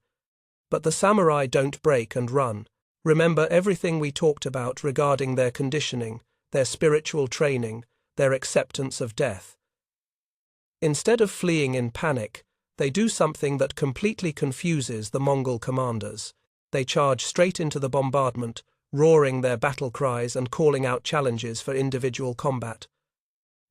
But the samurai don't break and run. Remember everything we talked about regarding their conditioning, their spiritual training, their acceptance of death. Instead of fleeing in panic, they do something that completely confuses the Mongol commanders. They charge straight into the bombardment, roaring their battle cries and calling out challenges for individual combat.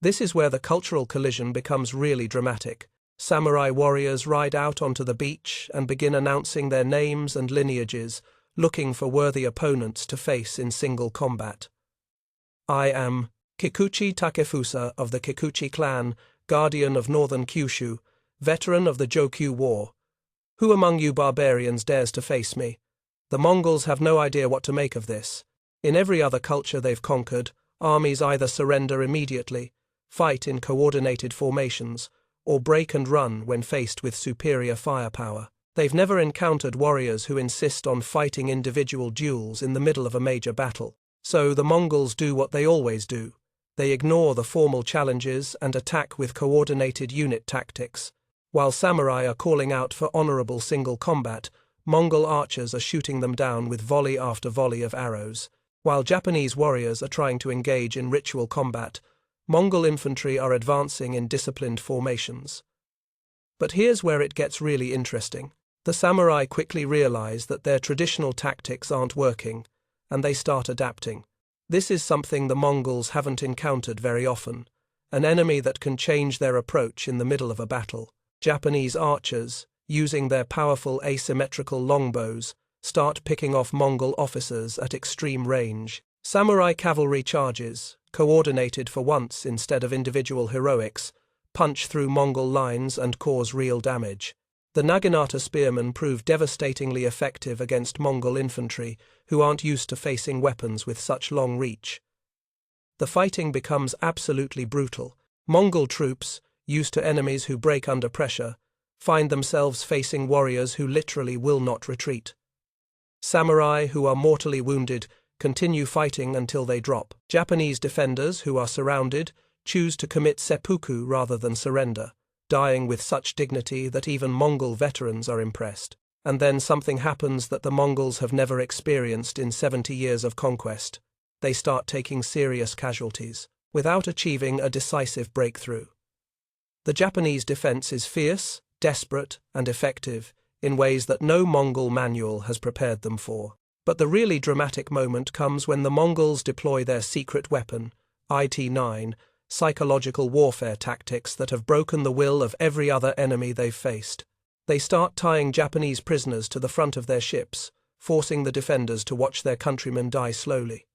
This is where the cultural collision becomes really dramatic. Samurai warriors ride out onto the beach and begin announcing their names and lineages, looking for worthy opponents to face in single combat. I am Kikuchi Takefusa of the Kikuchi clan, guardian of northern Kyushu, veteran of the Jokyu War. Who among you barbarians dares to face me? The Mongols have no idea what to make of this. In every other culture they've conquered, armies either surrender immediately, fight in coordinated formations, or break and run when faced with superior firepower. They've never encountered warriors who insist on fighting individual duels in the middle of a major battle. So the Mongols do what they always do. They ignore the formal challenges and attack with coordinated unit tactics. While samurai are calling out for honorable single combat, Mongol archers are shooting them down with volley after volley of arrows. While Japanese warriors are trying to engage in ritual combat, Mongol infantry are advancing in disciplined formations. But here's where it gets really interesting. The samurai quickly realize that their traditional tactics aren't working, and they start adapting. This is something the Mongols haven't encountered very often, an enemy that can change their approach in the middle of a battle. Japanese archers, using their powerful asymmetrical longbows, start picking off Mongol officers at extreme range. Samurai cavalry charges, coordinated for once instead of individual heroics, punch through Mongol lines and cause real damage. The Naginata spearmen prove devastatingly effective against Mongol infantry, who aren't used to facing weapons with such long reach. The fighting becomes absolutely brutal. Mongol troops, used to enemies who break under pressure, find themselves facing warriors who literally will not retreat. Samurai, who are mortally wounded, continue fighting until they drop. Japanese defenders, who are surrounded, choose to commit seppuku rather than surrender, dying with such dignity that even Mongol veterans are impressed. And then something happens that the Mongols have never experienced in 70 years of conquest. They start taking serious casualties, without achieving a decisive breakthrough. The Japanese defense is fierce, desperate, and effective, in ways that no Mongol manual has prepared them for. But the really dramatic moment comes when the Mongols deploy their secret weapon, IT-9, psychological warfare tactics that have broken the will of every other enemy they've faced. They start tying Japanese prisoners to the front of their ships, forcing the defenders to watch their countrymen die slowly.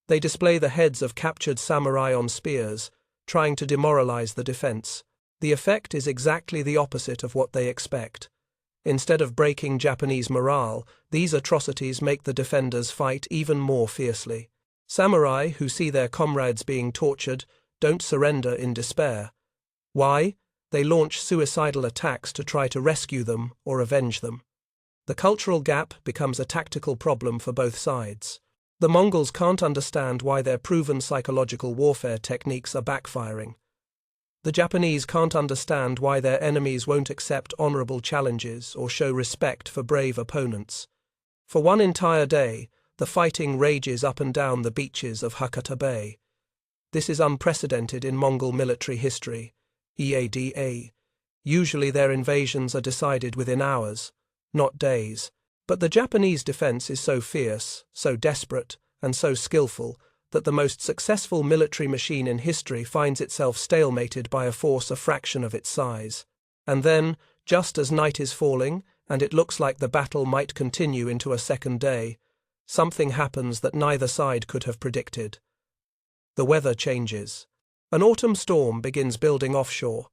They display the heads of captured samurai on spears, trying to demoralize the defense. The effect is exactly the opposite of what they expect. Instead of breaking Japanese morale, these atrocities make the defenders fight even more fiercely. Samurai, who see their comrades being tortured, don't surrender in despair. Why? They launch suicidal attacks to try to rescue them or avenge them. The cultural gap becomes a tactical problem for both sides. The Mongols can't understand why their proven psychological warfare techniques are backfiring. The Japanese can't understand why their enemies won't accept honorable challenges or show respect for brave opponents. For one entire day, the fighting rages up and down the beaches of Hakata Bay. This is unprecedented in Mongol military history, EADA. Usually their invasions are decided within hours, not days. But the Japanese defense is so fierce, so desperate, and so skillful that the most successful military machine in history finds itself stalemated by a force a fraction of its size. And then, just as night is falling, and it looks like the battle might continue into a second day, something happens that neither side could have predicted. The weather changes. An autumn storm begins building offshore.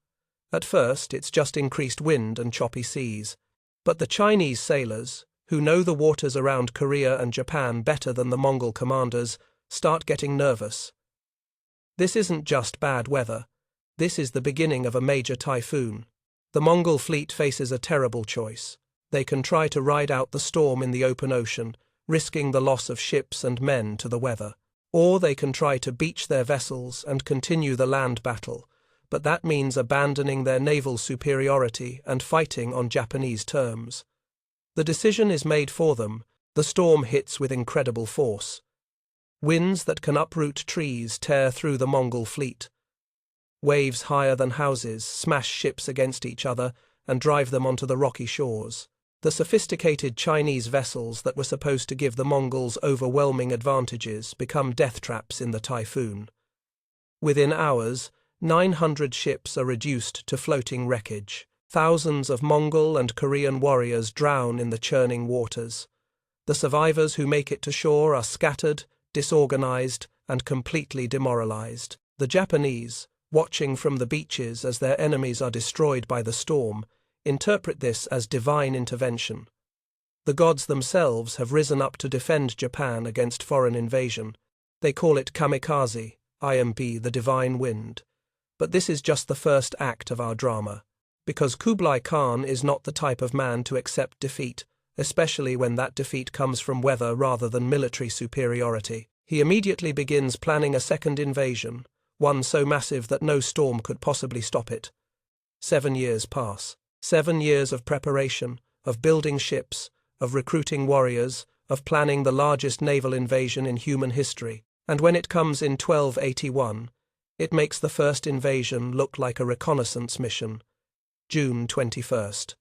At first, it's just increased wind and choppy seas. But the Chinese sailors, who know the waters around Korea and Japan better than the Mongol commanders, start getting nervous. This isn't just bad weather. This is the beginning of a major typhoon. The Mongol fleet faces a terrible choice. They can try to ride out the storm in the open ocean, risking the loss of ships and men to the weather. Or they can try to beach their vessels and continue the land battle, but that means abandoning their naval superiority and fighting on Japanese terms. The decision is made for them. The storm hits with incredible force. Winds that can uproot trees tear through the Mongol fleet. Waves higher than houses smash ships against each other and drive them onto the rocky shores. The sophisticated Chinese vessels that were supposed to give the Mongols overwhelming advantages become death traps in the typhoon. Within hours, 900 ships are reduced to floating wreckage. Thousands of Mongol and Korean warriors drown in the churning waters. The survivors who make it to shore are scattered, disorganized, and completely demoralized. The Japanese, watching from the beaches as their enemies are destroyed by the storm, interpret this as divine intervention. The gods themselves have risen up to defend Japan against foreign invasion. They call it kamikaze, IMB, the divine wind. But this is just the first act of our drama, because Kublai Khan is not the type of man to accept defeat, especially when that defeat comes from weather rather than military superiority. He immediately begins planning a second invasion, one so massive that no storm could possibly stop it. 7 years pass. 7 years of preparation, of building ships, of recruiting warriors, of planning the largest naval invasion in human history. And when it comes in 1281, it makes the first invasion look like a reconnaissance mission. June 21st,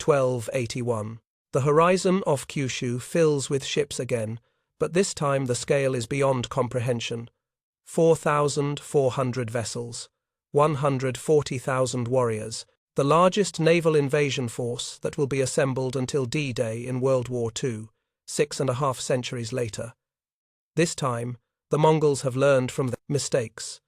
1281. The horizon off Kyushu fills with ships again, but this time the scale is beyond comprehension. 4,400 vessels, 140,000 warriors, the largest naval invasion force that will be assembled until D-Day in World War II, 6.5 centuries later. This time, the Mongols have learned from their mistakes.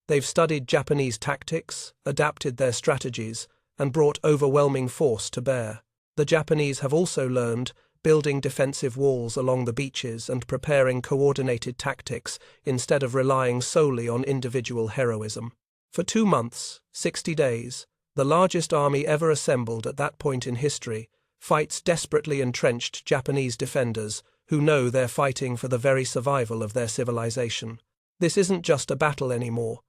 They've studied Japanese tactics, adapted their strategies, and brought overwhelming force to bear. The Japanese have also learned, building defensive walls along the beaches and preparing coordinated tactics instead of relying solely on individual heroism. For 2 months, 60 days, the largest army ever assembled at that point in history fights desperately entrenched Japanese defenders who know they're fighting for the very survival of their civilization. This isn't just a battle anymore.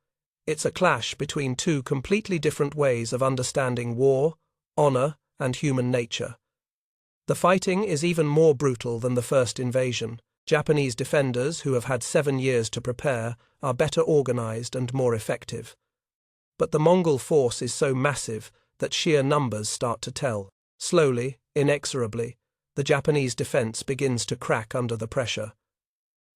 It's a clash between two completely different ways of understanding war, honor, and human nature. The fighting is even more brutal than the first invasion. Japanese defenders, who have had 7 years to prepare, are better organized and more effective. But the Mongol force is so massive that sheer numbers start to tell. Slowly, inexorably, the Japanese defense begins to crack under the pressure.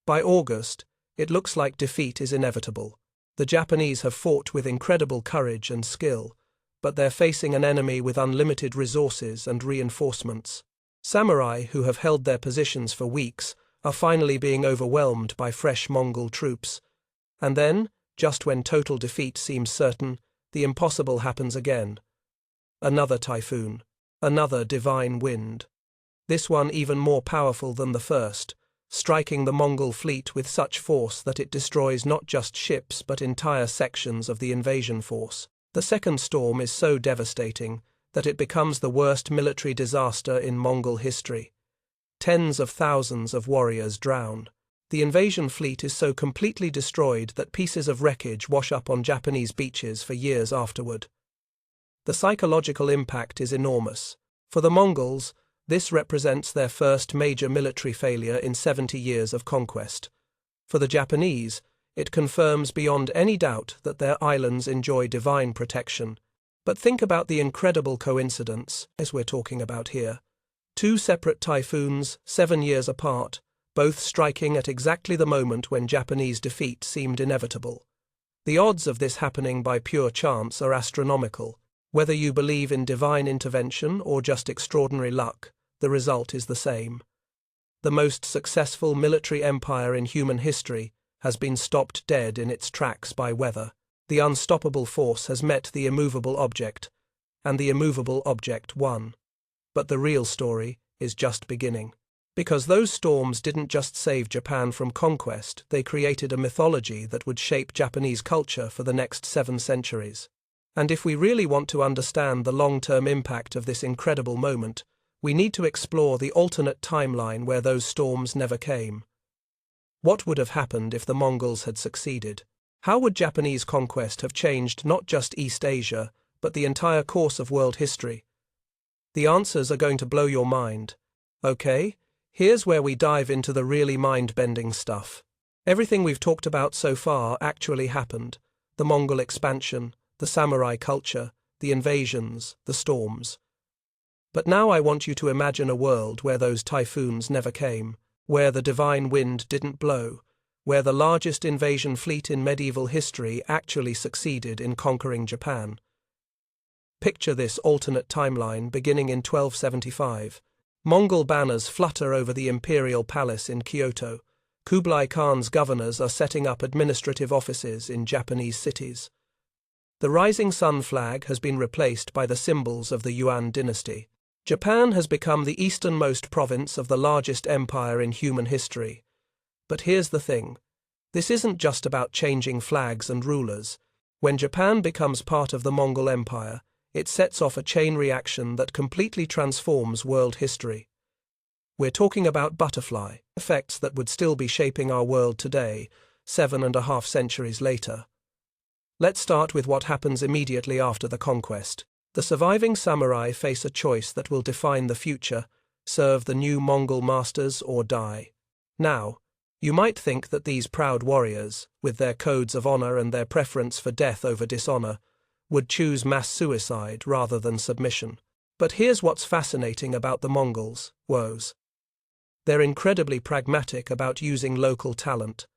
By August, it looks like defeat is inevitable. The Japanese have fought with incredible courage and skill, but they're facing an enemy with unlimited resources and reinforcements. Samurai, who have held their positions for weeks, are finally being overwhelmed by fresh Mongol troops. And then, just when total defeat seems certain, the impossible happens again. Another typhoon, another divine wind. This one even more powerful than the first, striking the Mongol fleet with such force that it destroys not just ships but entire sections of the invasion force. The second storm is so devastating that it becomes the worst military disaster in Mongol history. Tens of thousands of warriors drown. The invasion fleet is so completely destroyed that pieces of wreckage wash up on Japanese beaches for years afterward. The psychological impact is enormous. For the Mongols, this represents their first major military failure in 70 years of conquest. For the Japanese, it confirms beyond any doubt that their islands enjoy divine protection. But think about the incredible coincidence, as we're talking about here. 2 separate typhoons, 7 years apart, both striking at exactly the moment when Japanese defeat seemed inevitable. The odds of this happening by pure chance are astronomical. Whether you believe in divine intervention or just extraordinary luck, the result is the same. The most successful military empire in human history has been stopped dead in its tracks by weather. The unstoppable force has met the immovable object, and the immovable object won. But the real story is just beginning. Because those storms didn't just save Japan from conquest, they created a mythology that would shape Japanese culture for the next 7 centuries. And if we really want to understand the long-term impact of this incredible moment, we need to explore the alternate timeline where those storms never came. What would have happened if the Mongols had succeeded? How would Japanese conquest have changed not just East Asia, but the entire course of world history? The answers are going to blow your mind. Okay, here's where we dive into the really mind-bending stuff. Everything we've talked about so far actually happened. The Mongol expansion, the samurai culture, the invasions, the storms. But now I want you to imagine a world where those typhoons never came, where the divine wind didn't blow, where the largest invasion fleet in medieval history actually succeeded in conquering Japan. Picture this alternate timeline beginning in 1275. Mongol banners flutter over the imperial palace in Kyoto. Kublai Khan's governors are setting up administrative offices in Japanese cities. The rising sun flag has been replaced by the symbols of the Yuan dynasty. Japan has become the easternmost province of the largest empire in human history. But here's the thing. This isn't just about changing flags and rulers. When Japan becomes part of the Mongol Empire, it sets off a chain reaction that completely transforms world history. We're talking about butterfly effects that would still be shaping our world today, 7.5 centuries later. Let's start with what happens immediately after the conquest. The surviving samurai face a choice that will define the future: serve the new Mongol masters or die. Now, you might think that these proud warriors, with their codes of honor and their preference for death over dishonor, would choose mass suicide rather than submission. But here's what's fascinating about the Mongols, woes. They're incredibly pragmatic about using local talent.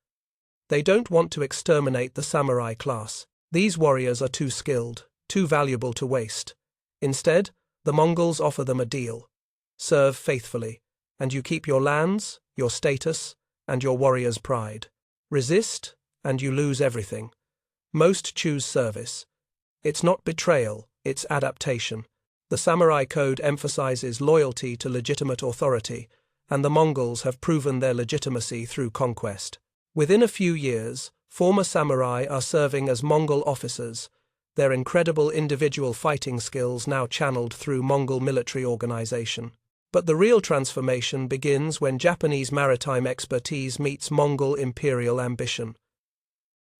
They don't want to exterminate the samurai class. These warriors are too skilled, too valuable to waste. Instead, the Mongols offer them a deal. Serve faithfully, and you keep your lands, your status, and your warrior's pride. Resist, and you lose everything. Most choose service. It's not betrayal, it's adaptation. The samurai code emphasizes loyalty to legitimate authority, and the Mongols have proven their legitimacy through conquest. Within a few years, former samurai are serving as Mongol officers, their incredible individual fighting skills now channeled through Mongol military organization. But the real transformation begins when Japanese maritime expertise meets Mongol imperial ambition.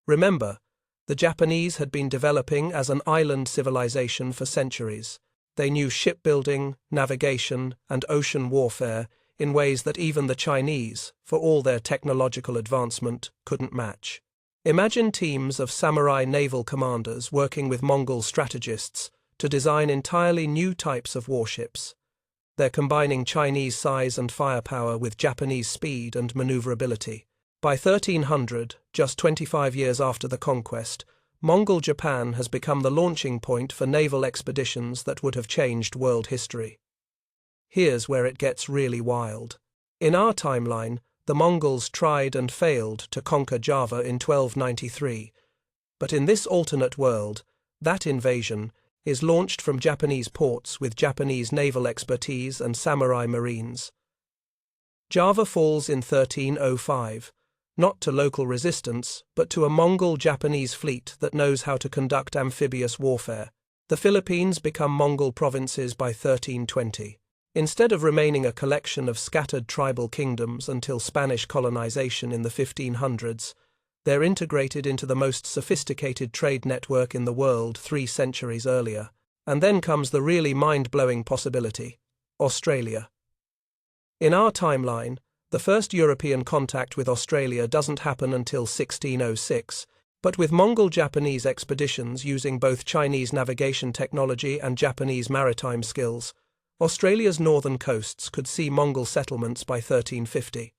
Remember, the Japanese had been developing as an island civilization for centuries. They knew shipbuilding, navigation, and ocean warfare in ways that even the Chinese, for all their technological advancement, couldn't match. Imagine teams of samurai naval commanders working with Mongol strategists to design entirely new types of warships. They're combining Chinese size and firepower with Japanese speed and maneuverability. By 1300, just 25 years after the conquest, Mongol Japan has become the launching point for naval expeditions that would have changed world history. Here's where it gets really wild. In our timeline, the Mongols tried and failed to conquer Java in 1293, but in this alternate world, that invasion is launched from Japanese ports with Japanese naval expertise and samurai marines. Java falls in 1305, not to local resistance, but to a Mongol-Japanese fleet that knows how to conduct amphibious warfare. The Philippines become Mongol provinces by 1320. Instead of remaining a collection of scattered tribal kingdoms until Spanish colonization in the 1500s, they're integrated into the most sophisticated trade network in the world 3 centuries earlier. And then comes the really mind-blowing possibility: Australia. In our timeline, the first European contact with Australia doesn't happen until 1606, but with Mongol-Japanese expeditions using both Chinese navigation technology and Japanese maritime skills, Australia's northern coasts could see Mongol settlements by 1350.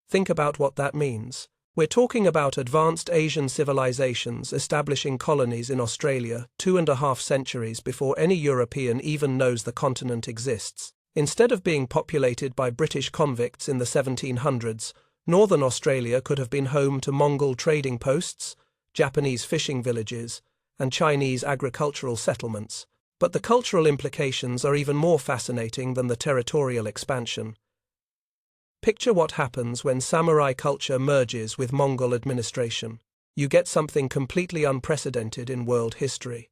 Think about what that means. We're talking about advanced Asian civilizations establishing colonies in Australia 2.5 centuries before any European even knows the continent exists. Instead of being populated by British convicts in the 1700s, northern Australia could have been home to Mongol trading posts, Japanese fishing villages, and Chinese agricultural settlements. But the cultural implications are even more fascinating than the territorial expansion. Picture what happens when samurai culture merges with Mongol administration. You get something completely unprecedented in world history.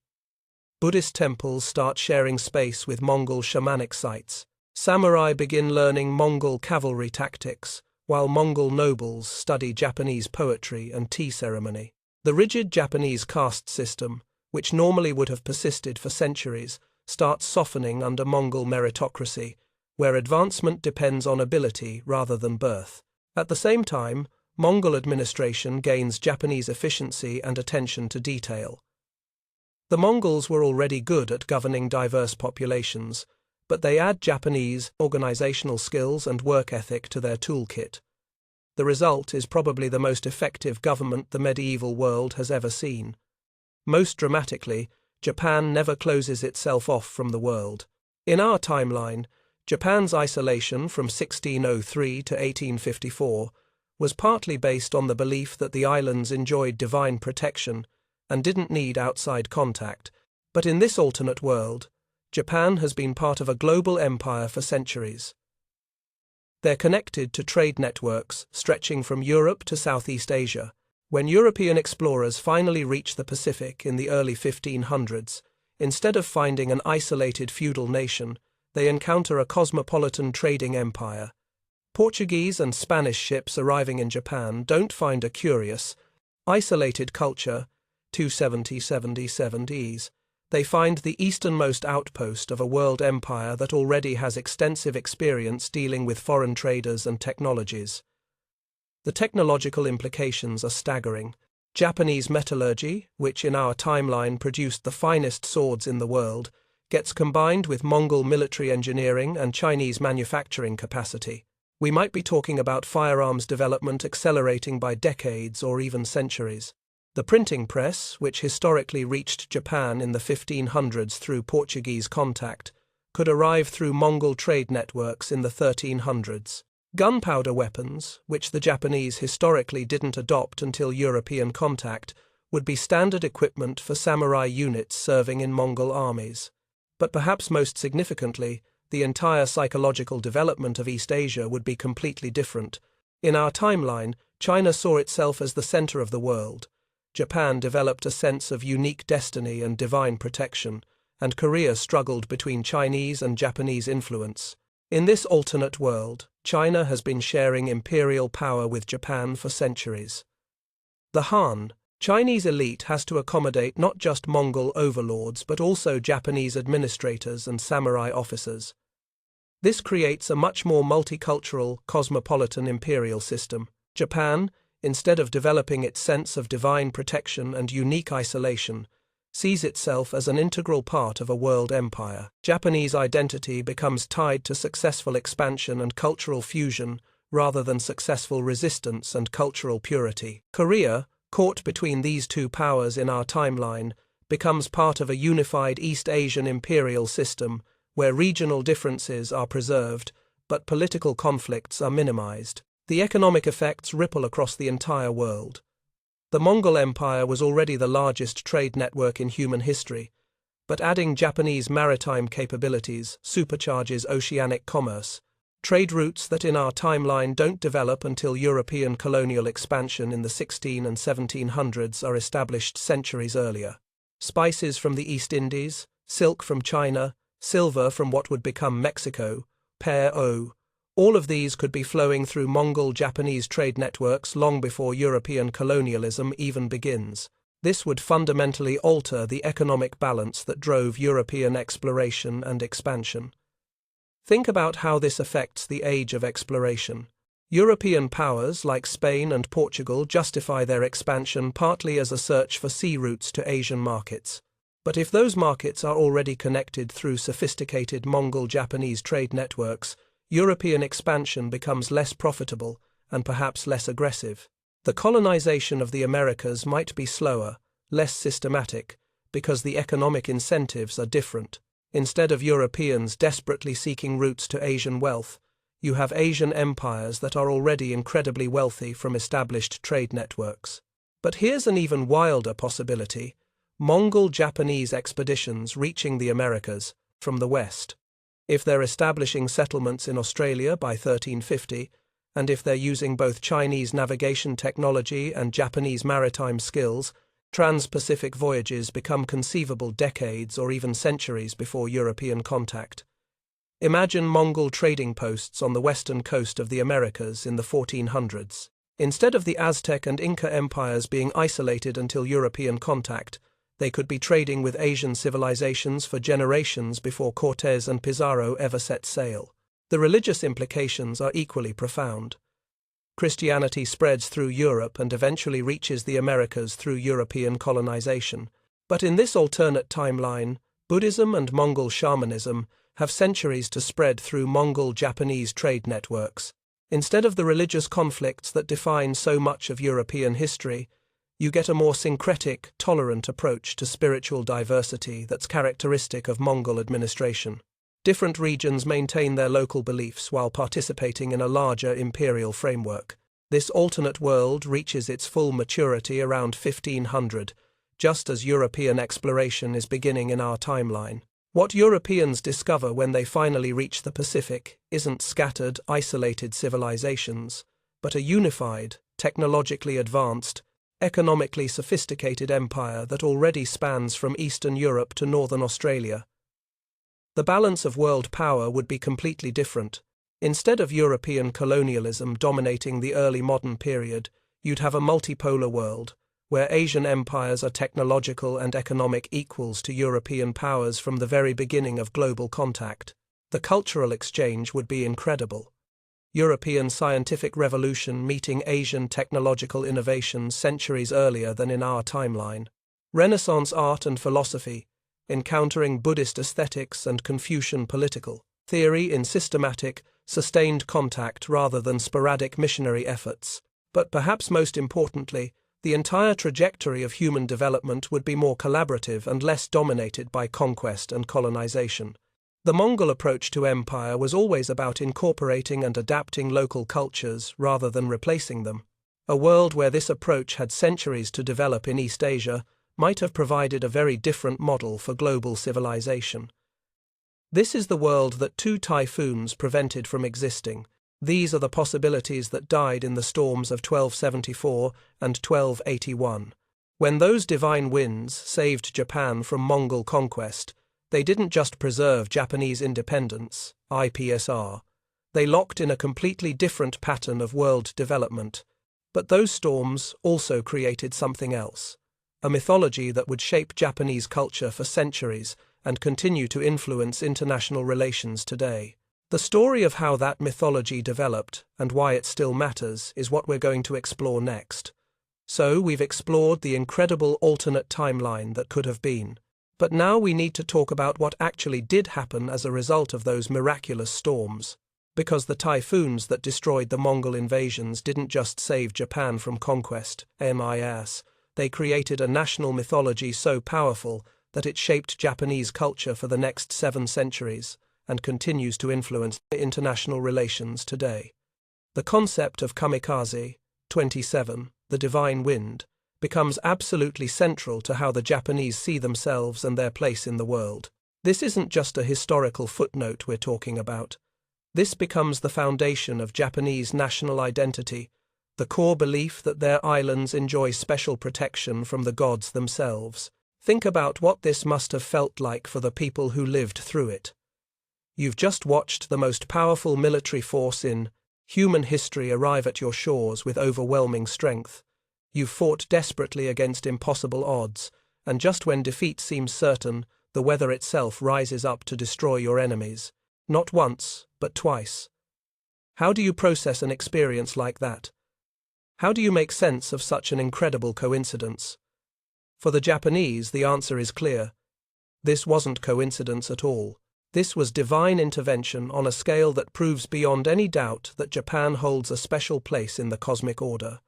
Buddhist temples start sharing space with Mongol shamanic sites. Samurai begin learning Mongol cavalry tactics, while Mongol nobles study Japanese poetry and tea ceremony. The rigid Japanese caste system, which normally would have persisted for centuries, starts softening under Mongol meritocracy, where advancement depends on ability rather than birth. At the same time, Mongol administration gains Japanese efficiency and attention to detail. The Mongols were already good at governing diverse populations, but they add Japanese organizational skills and work ethic to their toolkit. The result is probably the most effective government the medieval world has ever seen. Most dramatically, Japan never closes itself off from the world. In our timeline, Japan's isolation from 1603 to 1854 was partly based on the belief that the islands enjoyed divine protection and didn't need outside contact. But in this alternate world, Japan has been part of a global empire for centuries. They're connected to trade networks stretching from Europe to Southeast Asia. When European explorers finally reach the Pacific in the early 1500s, instead of finding an isolated feudal nation, they encounter a cosmopolitan trading empire. Portuguese and Spanish ships arriving in Japan don't find a curious, isolated culture, 270s. They find the easternmost outpost of a world empire that already has extensive experience dealing with foreign traders and technologies. The technological implications are staggering. Japanese metallurgy, which in our timeline produced the finest swords in the world, gets combined with Mongol military engineering and Chinese manufacturing capacity. We might be talking about firearms development accelerating by decades or even centuries. The printing press, which historically reached Japan in the 1500s through Portuguese contact, could arrive through Mongol trade networks in the 1300s. Gunpowder weapons, which the Japanese historically didn't adopt until European contact, would be standard equipment for samurai units serving in Mongol armies. But perhaps most significantly, the entire psychological development of East Asia would be completely different. In our timeline, China saw itself as the center of the world. Japan developed a sense of unique destiny and divine protection, and Korea struggled between Chinese and Japanese influence. In this alternate world, China has been sharing imperial power with Japan for centuries. The Han, Chinese elite has to accommodate not just Mongol overlords but also Japanese administrators and samurai officers. This creates a much more multicultural, cosmopolitan imperial system. Japan, instead of developing its sense of divine protection and unique isolation, sees itself as an integral part of a world empire. Japanese identity becomes tied to successful expansion and cultural fusion rather than successful resistance and cultural purity. Korea, caught between these two powers in our timeline, becomes part of a unified East Asian imperial system where regional differences are preserved but political conflicts are minimized. The economic effects ripple across the entire world. The Mongol Empire was already the largest trade network in human history, but adding Japanese maritime capabilities supercharges oceanic commerce, trade routes that in our timeline don't develop until European colonial expansion in the 1600s and 1700s are established centuries earlier. Spices from the East Indies, silk from China, silver from what would become Mexico, pear, all of these could be flowing through Mongol-Japanese trade networks long before European colonialism even begins. This would fundamentally alter the economic balance that drove European exploration and expansion. Think about how this affects the age of exploration. European powers like Spain and Portugal justify their expansion partly as a search for sea routes to Asian markets. But if those markets are already connected through sophisticated Mongol-Japanese trade networks, European expansion becomes less profitable and perhaps less aggressive. The colonization of the Americas might be slower, less systematic, because the economic incentives are different. Instead of Europeans desperately seeking routes to Asian wealth, you have Asian empires that are already incredibly wealthy from established trade networks. But here's an even wilder possibility. Mongol-Japanese expeditions reaching the Americas from the west. If they're establishing settlements in Australia by 1350, and if they're using both Chinese navigation technology and Japanese maritime skills, trans-Pacific voyages become conceivable decades or even centuries before European contact. Imagine Mongol trading posts on the western coast of the Americas in the 1400s. Instead of the Aztec and Inca empires being isolated until European contact, they could be trading with Asian civilizations for generations before Cortés and Pizarro ever set sail. The religious implications are equally profound. Christianity spreads through Europe and eventually reaches the Americas through European colonization. But in this alternate timeline, Buddhism and Mongol shamanism have centuries to spread through Mongol-Japanese trade networks. Instead of the religious conflicts that define so much of European history, you get a more syncretic, tolerant approach to spiritual diversity that's characteristic of Mongol administration. Different regions maintain their local beliefs while participating in a larger imperial framework. This alternate world reaches its full maturity around 1500, just as European exploration is beginning in our timeline. What Europeans discover when they finally reach the Pacific isn't scattered, isolated civilizations, but a unified, technologically advanced, economically sophisticated empire that already spans from Eastern Europe to Northern Australia. The balance of world power would be completely different. Instead of European colonialism dominating the early modern period, you'd have a multipolar world, where Asian empires are technological and economic equals to European powers from the very beginning of global contact. The cultural exchange would be incredible. European scientific revolution meeting Asian technological innovation centuries earlier than in our timeline. Renaissance art and philosophy, encountering Buddhist aesthetics and Confucian political theory in systematic, sustained contact rather than sporadic missionary efforts. But perhaps most importantly, the entire trajectory of human development would be more collaborative and less dominated by conquest and colonization. The Mongol approach to empire was always about incorporating and adapting local cultures rather than replacing them. A world where this approach had centuries to develop in East Asia might have provided a very different model for global civilization. This is the world that two typhoons prevented from existing. These are the possibilities that died in the storms of 1274 and 1281. When those divine winds saved Japan from Mongol conquest, they didn't just preserve Japanese independence, IPSR. They locked in a completely different pattern of world development. But those storms also created something else, a mythology that would shape Japanese culture for centuries and continue to influence international relations today. The story of how that mythology developed and why it still matters is what we're going to explore next. So we've explored the incredible alternate timeline that could have been. But now we need to talk about what actually did happen as a result of those miraculous storms. Because the typhoons that destroyed the Mongol invasions didn't just save Japan from conquest, they created a national mythology so powerful that it shaped Japanese culture for the next 7 centuries and continues to influence international relations today. The concept of kamikaze, 27, the divine wind, becomes absolutely central to how the Japanese see themselves and their place in the world. This isn't just a historical footnote we're talking about. This becomes the foundation of Japanese national identity, the core belief that their islands enjoy special protection from the gods themselves. Think about what this must have felt like for the people who lived through it. You've just watched the most powerful military force in human history arrive at your shores with overwhelming strength. You've fought desperately against impossible odds, and just when defeat seems certain, the weather itself rises up to destroy your enemies. Not once, but twice. How do you process an experience like that? How do you make sense of such an incredible coincidence? For the Japanese, the answer is clear. This wasn't coincidence at all. This was divine intervention on a scale that proves beyond any doubt that Japan holds a special place in the cosmic order.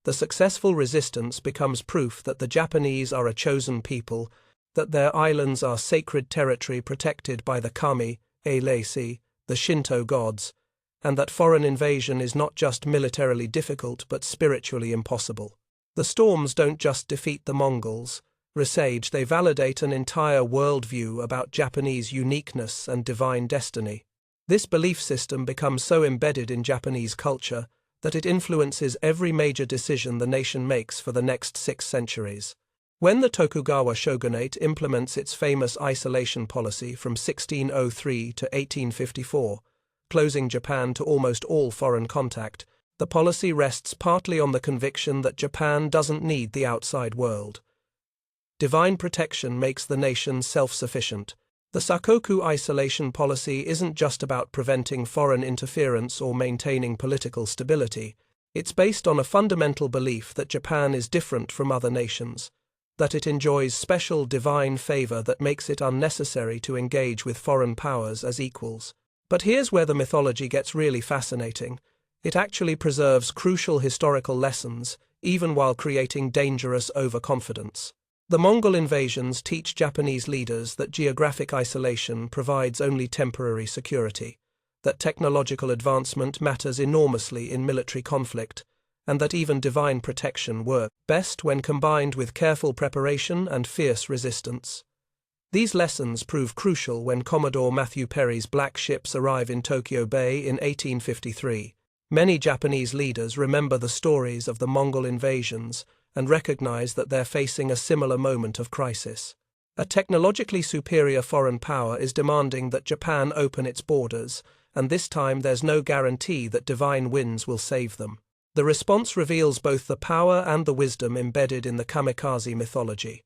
The successful resistance becomes proof that the Japanese are a chosen people, that their islands are sacred territory protected by the kami, the Shinto gods, and that foreign invasion is not just militarily difficult but spiritually impossible. The storms don't just defeat the Mongols, Resage, they validate an entire worldview about Japanese uniqueness and divine destiny. This belief system becomes so embedded in Japanese culture that it influences every major decision the nation makes for the next 6 centuries. When the Tokugawa shogunate implements its famous isolation policy from 1603 to 1854, closing Japan to almost all foreign contact, the policy rests partly on the conviction that Japan doesn't need the outside world. Divine protection makes the nation self-sufficient. The Sakoku isolation policy isn't just about preventing foreign interference or maintaining political stability. It's based on a fundamental belief that Japan is different from other nations, that it enjoys special divine favor that makes it unnecessary to engage with foreign powers as equals. But here's where the mythology gets really fascinating. It actually preserves crucial historical lessons, even while creating dangerous overconfidence. The Mongol invasions teach Japanese leaders that geographic isolation provides only temporary security, that technological advancement matters enormously in military conflict, and that even divine protection works best when combined with careful preparation and fierce resistance. These lessons prove crucial when Commodore Matthew Perry's black ships arrive in Tokyo Bay in 1853. Many Japanese leaders remember the stories of the Mongol invasions and recognize that they're facing a similar moment of crisis. A technologically superior foreign power is demanding that Japan open its borders, and this time there's no guarantee that divine winds will save them. The response reveals both the power and the wisdom embedded in the kamikaze mythology.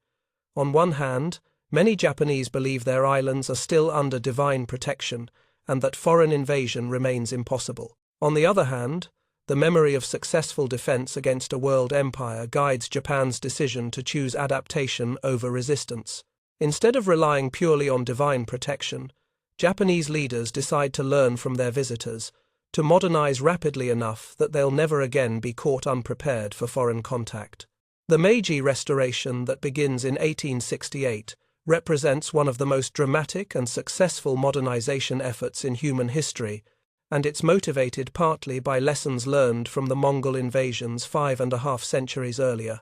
On one hand, many Japanese believe their islands are still under divine protection and that foreign invasion remains impossible. On the other hand, the memory of successful defense against a world empire guides Japan's decision to choose adaptation over resistance. Instead of relying purely on divine protection, Japanese leaders decide to learn from their visitors, to modernize rapidly enough that they'll never again be caught unprepared for foreign contact. The Meiji Restoration that begins in 1868 represents one of the most dramatic and successful modernization efforts in human history, and it's motivated partly by lessons learned from the Mongol invasions 5.5 centuries earlier.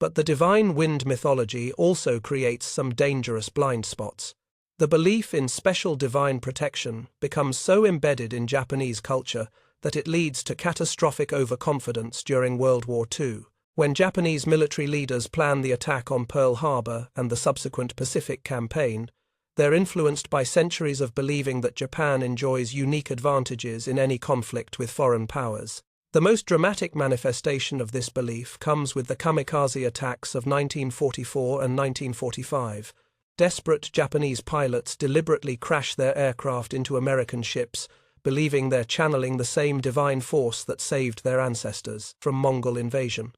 But the divine wind mythology also creates some dangerous blind spots. The belief in special divine protection becomes so embedded in Japanese culture that it leads to catastrophic overconfidence during World War II. When Japanese military leaders plan the attack on Pearl Harbor and the subsequent Pacific Campaign, they're influenced by centuries of believing that Japan enjoys unique advantages in any conflict with foreign powers. The most dramatic manifestation of this belief comes with the kamikaze attacks of 1944 and 1945. Desperate Japanese pilots deliberately crash their aircraft into American ships, believing they're channeling the same divine force that saved their ancestors from Mongol invasion.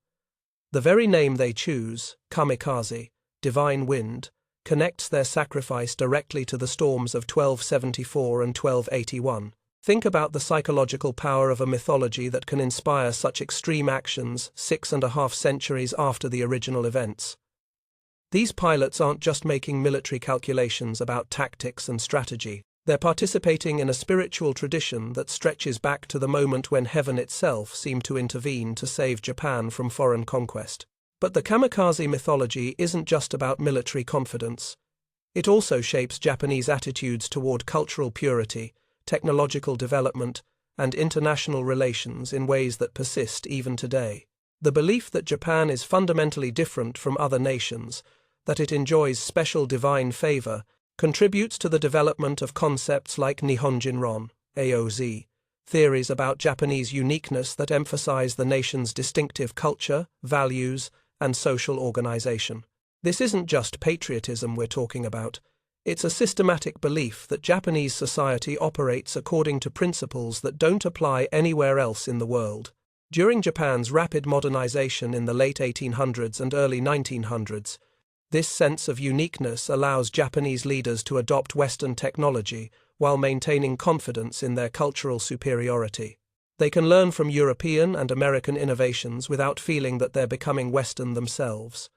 The very name they choose, kamikaze, divine wind, connects their sacrifice directly to the storms of 1274 and 1281. Think about the psychological power of a mythology that can inspire such extreme actions 6.5 centuries after the original events. These pilots aren't just making military calculations about tactics and strategy. They're participating in a spiritual tradition that stretches back to the moment when heaven itself seemed to intervene to save Japan from foreign conquest. But the kamikaze mythology isn't just about military confidence. It also shapes Japanese attitudes toward cultural purity, technological development, and international relations in ways that persist even today. The belief that Japan is fundamentally different from other nations, that it enjoys special divine favor, contributes to the development of concepts like Nihonjinron, AOZ, theories about Japanese uniqueness that emphasize the nation's distinctive culture, values, and social organization. This isn't just patriotism we're talking about. It's a systematic belief that Japanese society operates according to principles that don't apply anywhere else in the world. During Japan's rapid modernization in the late 1800s and early 1900s, this sense of uniqueness allows Japanese leaders to adopt Western technology while maintaining confidence in their cultural superiority. They can learn from European and American innovations without feeling that they're becoming Western themselves.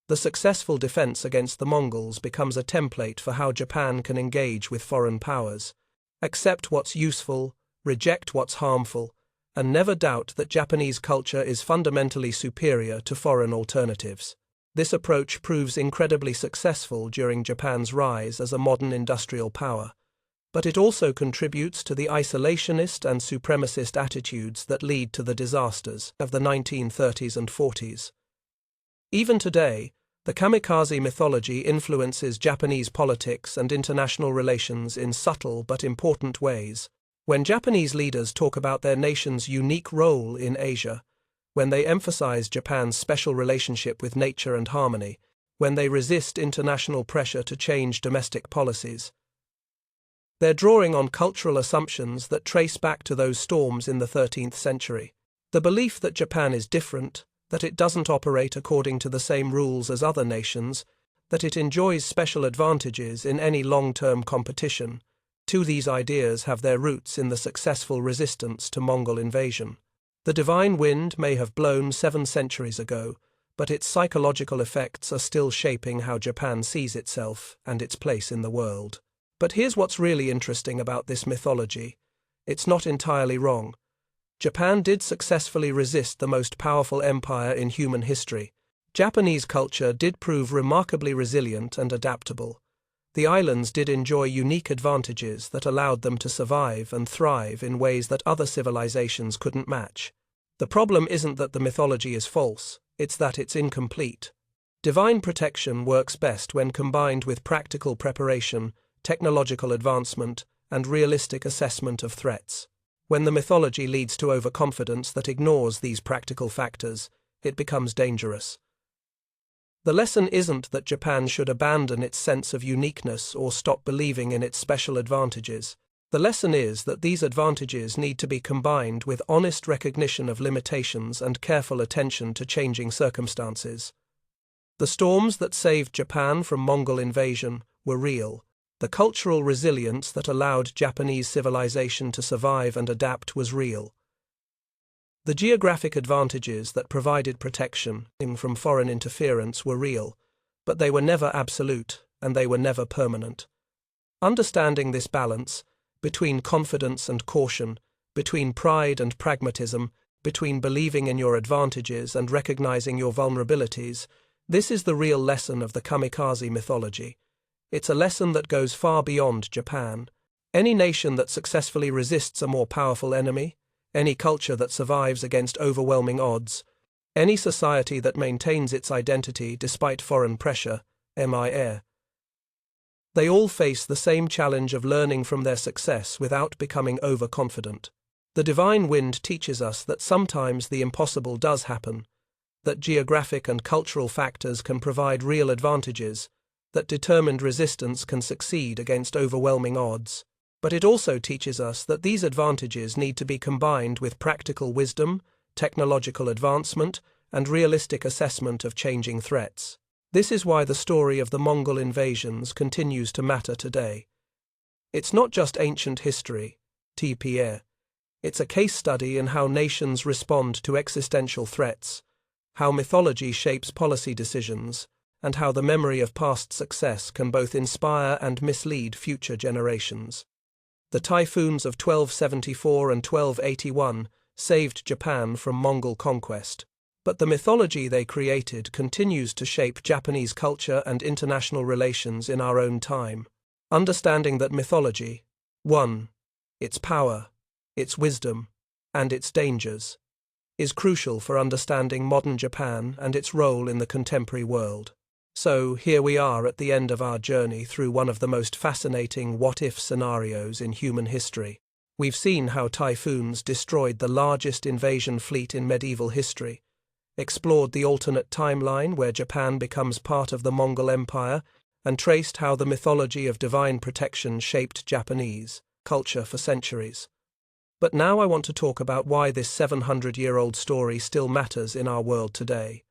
The successful defense against the Mongols becomes a template for how Japan can engage with foreign powers. Accept what's useful, reject what's harmful, and never doubt that Japanese culture is fundamentally superior to foreign alternatives. This approach proves incredibly successful during Japan's rise as a modern industrial power, but it also contributes to the isolationist and supremacist attitudes that lead to the disasters of the 1930s and 40s. Even today, the kamikaze mythology influences Japanese politics and international relations in subtle but important ways. When Japanese leaders talk about their nation's unique role in Asia, when they emphasize Japan's special relationship with nature and harmony, when they resist international pressure to change domestic policies, they're drawing on cultural assumptions that trace back to those storms in the 13th century. The belief that Japan is different, that it doesn't operate according to the same rules as other nations, that it enjoys special advantages in any long-term competition. Two these ideas have their roots in the successful resistance to Mongol invasion. The divine wind may have blown 7 centuries ago, but its psychological effects are still shaping how Japan sees itself and its place in the world. But here's what's really interesting about this mythology. It's not entirely wrong. Japan did successfully resist the most powerful empire in human history. Japanese culture did prove remarkably resilient and adaptable. The islands did enjoy unique advantages that allowed them to survive and thrive in ways that other civilizations couldn't match. The problem isn't that the mythology is false, it's that it's incomplete. Divine protection works best when combined with practical preparation, technological advancement, and realistic assessment of threats. When the mythology leads to overconfidence that ignores these practical factors, it becomes dangerous. The lesson isn't that Japan should abandon its sense of uniqueness or stop believing in its special advantages. The lesson is that these advantages need to be combined with honest recognition of limitations and careful attention to changing circumstances. The storms that saved Japan from Mongol invasion were real. The cultural resilience that allowed Japanese civilization to survive and adapt was real. The geographic advantages that provided protection from foreign interference were real, but they were never absolute and they were never permanent. Understanding this balance, between confidence and caution, between pride and pragmatism, between believing in your advantages and recognizing your vulnerabilities, this is the real lesson of the kamikaze mythology. It's a lesson that goes far beyond Japan. Any nation that successfully resists a more powerful enemy, any culture that survives against overwhelming odds, any society that maintains its identity despite foreign pressure, they all face the same challenge of learning from their success without becoming overconfident. The divine wind teaches us that sometimes the impossible does happen, that geographic and cultural factors can provide real advantages, that determined resistance can succeed against overwhelming odds. But it also teaches us that these advantages need to be combined with practical wisdom, technological advancement, and realistic assessment of changing threats. This is why the story of the Mongol invasions continues to matter today. It's not just ancient history, it's a case study in how nations respond to existential threats, how mythology shapes policy decisions, and how the memory of past success can both inspire and mislead future generations. The typhoons of 1274 and 1281 saved Japan from Mongol conquest, but the mythology they created continues to shape Japanese culture and international relations in our own time. Understanding that mythology, 1. Its power, its wisdom, and its dangers, is crucial for understanding modern Japan and its role in the contemporary world. So, here we are at the end of our journey through one of the most fascinating what-if scenarios in human history. We've seen how typhoons destroyed the largest invasion fleet in medieval history, explored the alternate timeline where Japan becomes part of the Mongol Empire, and traced how the mythology of divine protection shaped Japanese culture for centuries. But now I want to talk about why this 700-year-old story still matters in our world today.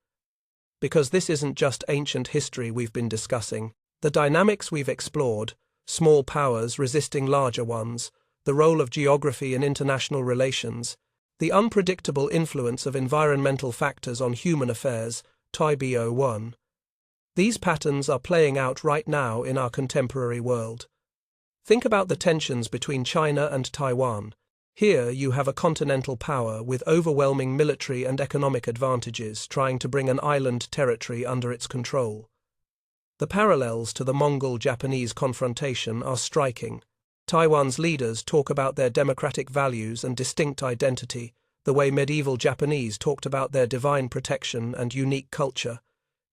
Because this isn't just ancient history we've been discussing. The dynamics we've explored, small powers resisting larger ones, the role of geography in international relations, the unpredictable influence of environmental factors on human affairs, TIBO1. These patterns are playing out right now in our contemporary world. Think about the tensions between China and Taiwan, Here you have a continental power with overwhelming military and economic advantages trying to bring an island territory under its control. The parallels to the Mongol-Japanese confrontation are striking. Taiwan's leaders talk about their democratic values and distinct identity, the way medieval Japanese talked about their divine protection and unique culture.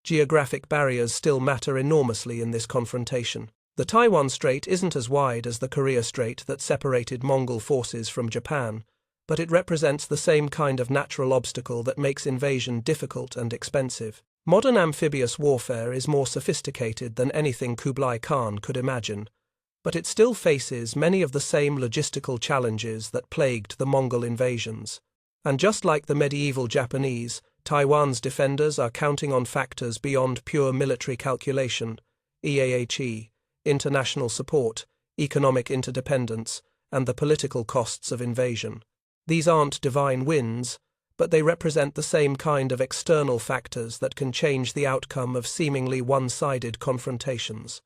Geographic barriers still matter enormously in this confrontation. The Taiwan Strait isn't as wide as the Korea Strait that separated Mongol forces from Japan, but it represents the same kind of natural obstacle that makes invasion difficult and expensive. Modern amphibious warfare is more sophisticated than anything Kublai Khan could imagine, but it still faces many of the same logistical challenges that plagued the Mongol invasions. And just like the medieval Japanese, Taiwan's defenders are counting on factors beyond pure military calculation: EAHE, international support, economic interdependence, and the political costs of invasion. These aren't divine wins, but they represent the same kind of external factors that can change the outcome of seemingly one-sided confrontations.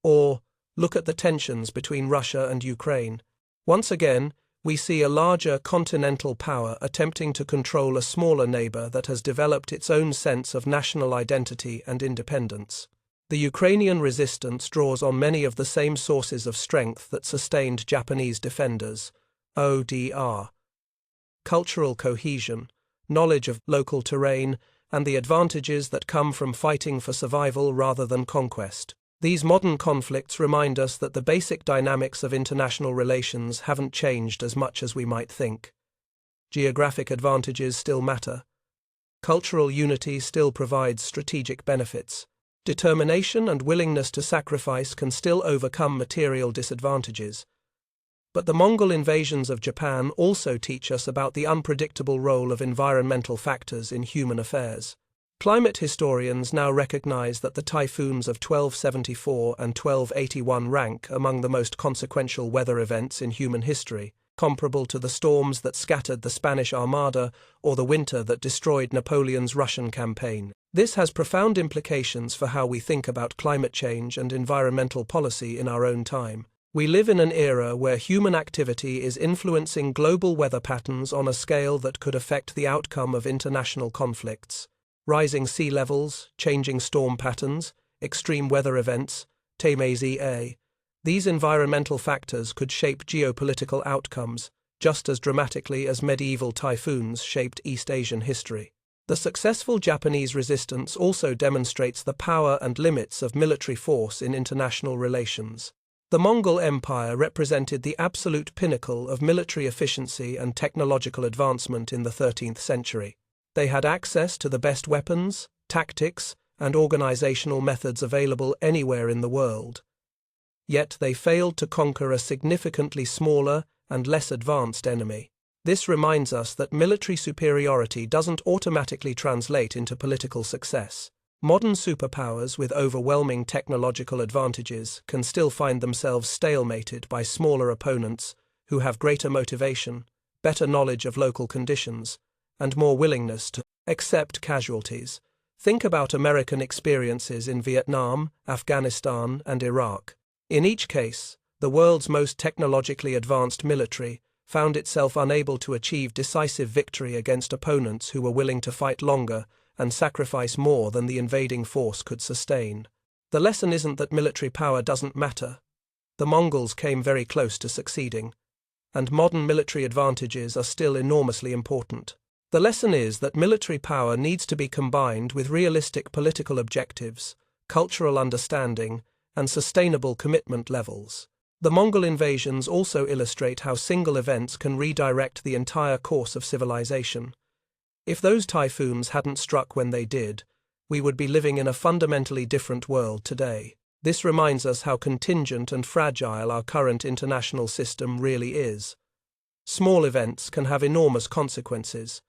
Or, look at the tensions between Russia and Ukraine. Once again, we see a larger continental power attempting to control a smaller neighbor that has developed its own sense of national identity and independence. The Ukrainian resistance draws on many of the same sources of strength that sustained Japanese defenders: ODR, cultural cohesion, knowledge of local terrain, and the advantages that come from fighting for survival rather than conquest. These modern conflicts remind us that the basic dynamics of international relations haven't changed as much as we might think. Geographic advantages still matter. Cultural unity still provides strategic benefits. Determination and willingness to sacrifice can still overcome material disadvantages. But the Mongol invasions of Japan also teach us about the unpredictable role of environmental factors in human affairs. Climate historians now recognize that the typhoons of 1274 and 1281 rank among the most consequential weather events in human history, comparable to the storms that scattered the Spanish Armada or the winter that destroyed Napoleon's Russian campaign. This has profound implications for how we think about climate change and environmental policy in our own time. We live in an era where human activity is influencing global weather patterns on a scale that could affect the outcome of international conflicts. Rising sea levels, changing storm patterns, extreme weather events, TMAZA. These environmental factors could shape geopolitical outcomes just as dramatically as medieval typhoons shaped East Asian history. The successful Japanese resistance also demonstrates the power and limits of military force in international relations. The Mongol Empire represented the absolute pinnacle of military efficiency and technological advancement in the 13th century. They had access to the best weapons, tactics, and organizational methods available anywhere in the world. Yet they failed to conquer a significantly smaller and less advanced enemy. This reminds us that military superiority doesn't automatically translate into political success. Modern superpowers with overwhelming technological advantages can still find themselves stalemated by smaller opponents who have greater motivation, better knowledge of local conditions, and more willingness to accept casualties. Think about American experiences in Vietnam, Afghanistan, and Iraq. In each case, the world's most technologically advanced military found itself unable to achieve decisive victory against opponents who were willing to fight longer and sacrifice more than the invading force could sustain. The lesson isn't that military power doesn't matter. The Mongols came very close to succeeding, and modern military advantages are still enormously important. The lesson is that military power needs to be combined with realistic political objectives, cultural understanding, and sustainable commitment levels. The Mongol invasions also illustrate how single events can redirect the entire course of civilization. If those typhoons hadn't struck when they did, we would be living in a fundamentally different world today. This reminds us how contingent and fragile our current international system really is. Small events can have enormous consequences.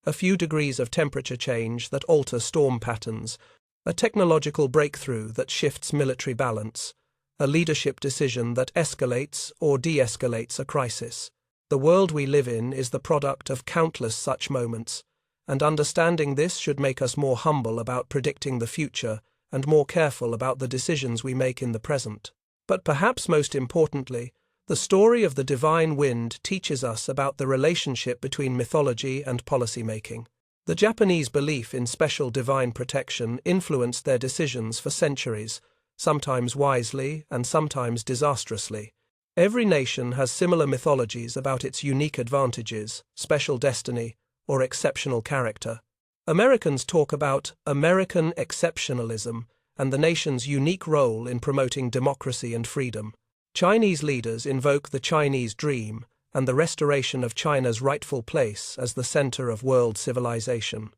A few degrees of temperature change that alter storm patterns, a technological breakthrough that shifts military balance, a leadership decision that escalates or de-escalates a crisis. The world we live in is the product of countless such moments, and understanding this should make us more humble about predicting the future and more careful about the decisions we make in the present. But perhaps most importantly, The story of the divine wind teaches us about the relationship between mythology and policymaking. The Japanese belief in special divine protection influenced their decisions for centuries, sometimes wisely and sometimes disastrously. Every nation has similar mythologies about its unique advantages, special destiny, or exceptional character. Americans talk about American exceptionalism and the nation's unique role in promoting democracy and freedom. Chinese leaders invoke the Chinese dream and the restoration of China's rightful place as the center of world civilization.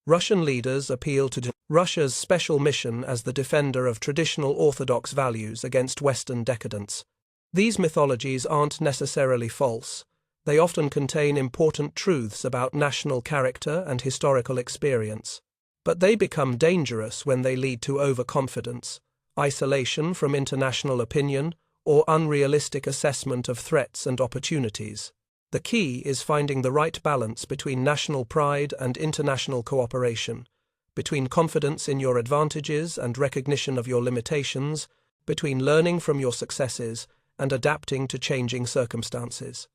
Russian leaders appeal to Russia's special mission as the defender of traditional orthodox values against Western decadence. These mythologies aren't necessarily false. They often contain important truths about national character and historical experience. But they become dangerous when they lead to overconfidence, isolation from international opinion, or unrealistic assessment of threats and opportunities. The key is finding the right balance between national pride and international cooperation, between confidence in your advantages and recognition of your limitations, between learning from your successes and adapting to changing circumstances.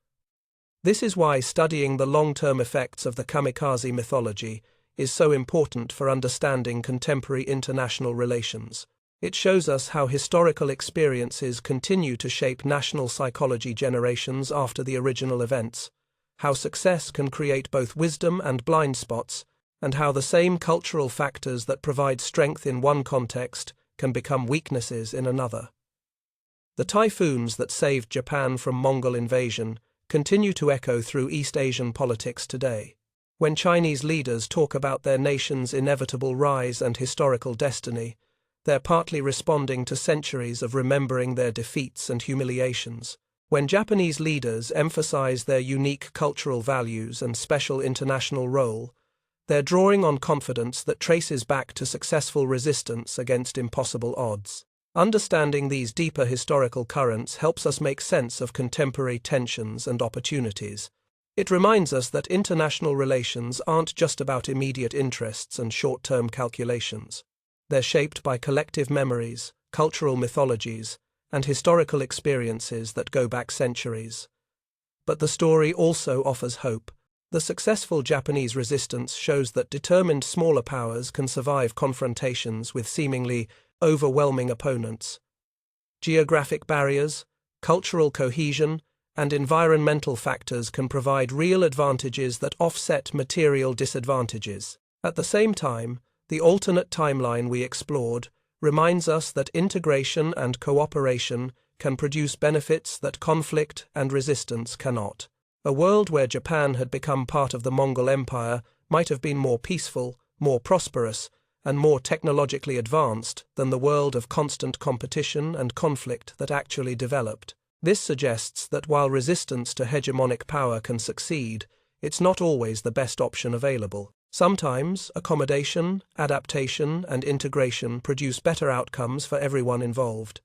This is why studying the long-term effects of the kamikaze mythology is so important for understanding contemporary international relations. It shows us how historical experiences continue to shape national psychology generations after the original events, how success can create both wisdom and blind spots, and how the same cultural factors that provide strength in one context can become weaknesses in another. The typhoons that saved Japan from Mongol invasion continue to echo through East Asian politics today. When Chinese leaders talk about their nation's inevitable rise and historical destiny, they're partly responding to centuries of remembering their defeats and humiliations. When Japanese leaders emphasize their unique cultural values and special international role, they're drawing on confidence that traces back to successful resistance against impossible odds. Understanding these deeper historical currents helps us make sense of contemporary tensions and opportunities. It reminds us that international relations aren't just about immediate interests and short-term calculations. They're shaped by collective memories, cultural mythologies, and historical experiences that go back centuries. But the story also offers hope. The successful Japanese resistance shows that determined smaller powers can survive confrontations with seemingly overwhelming opponents. Geographic barriers, cultural cohesion, and environmental factors can provide real advantages that offset material disadvantages. At the same time, the alternate timeline we explored reminds us that integration and cooperation can produce benefits that conflict and resistance cannot. A world where Japan had become part of the Mongol Empire might have been more peaceful, more prosperous, and more technologically advanced than the world of constant competition and conflict that actually developed. This suggests that while resistance to hegemonic power can succeed, it's not always the best option available. Sometimes, accommodation, adaptation, and integration produce better outcomes for everyone involved.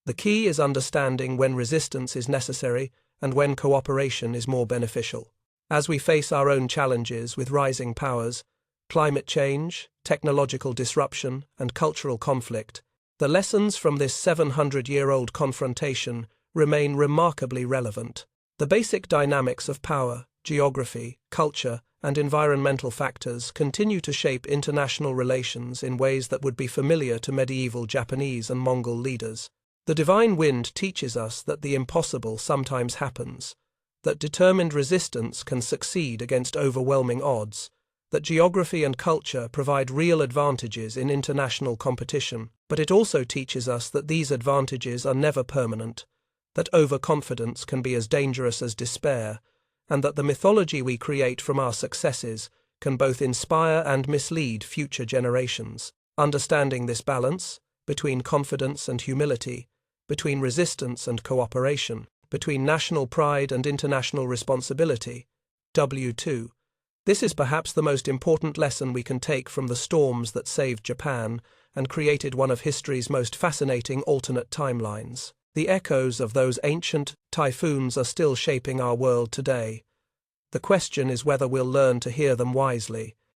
The key is understanding when resistance is necessary and when cooperation is more beneficial. As we face our own challenges with rising powers, climate change, technological disruption, and cultural conflict, the lessons from this 700-year-old confrontation remain remarkably relevant. The basic dynamics of power, geography, culture, and environmental factors continue to shape international relations in ways that would be familiar to medieval Japanese and Mongol leaders. The divine wind teaches us that the impossible sometimes happens, that determined resistance can succeed against overwhelming odds, that geography and culture provide real advantages in international competition, but it also teaches us that these advantages are never permanent, that overconfidence can be as dangerous as despair, and that the mythology we create from our successes can both inspire and mislead future generations. Understanding this balance, between confidence and humility, between resistance and cooperation, between national pride and international responsibility, W2. This is perhaps the most important lesson we can take from the storms that saved Japan and created one of history's most fascinating alternate timelines. The echoes of those ancient typhoons are still shaping our world today. The question is whether we'll learn to hear them wisely,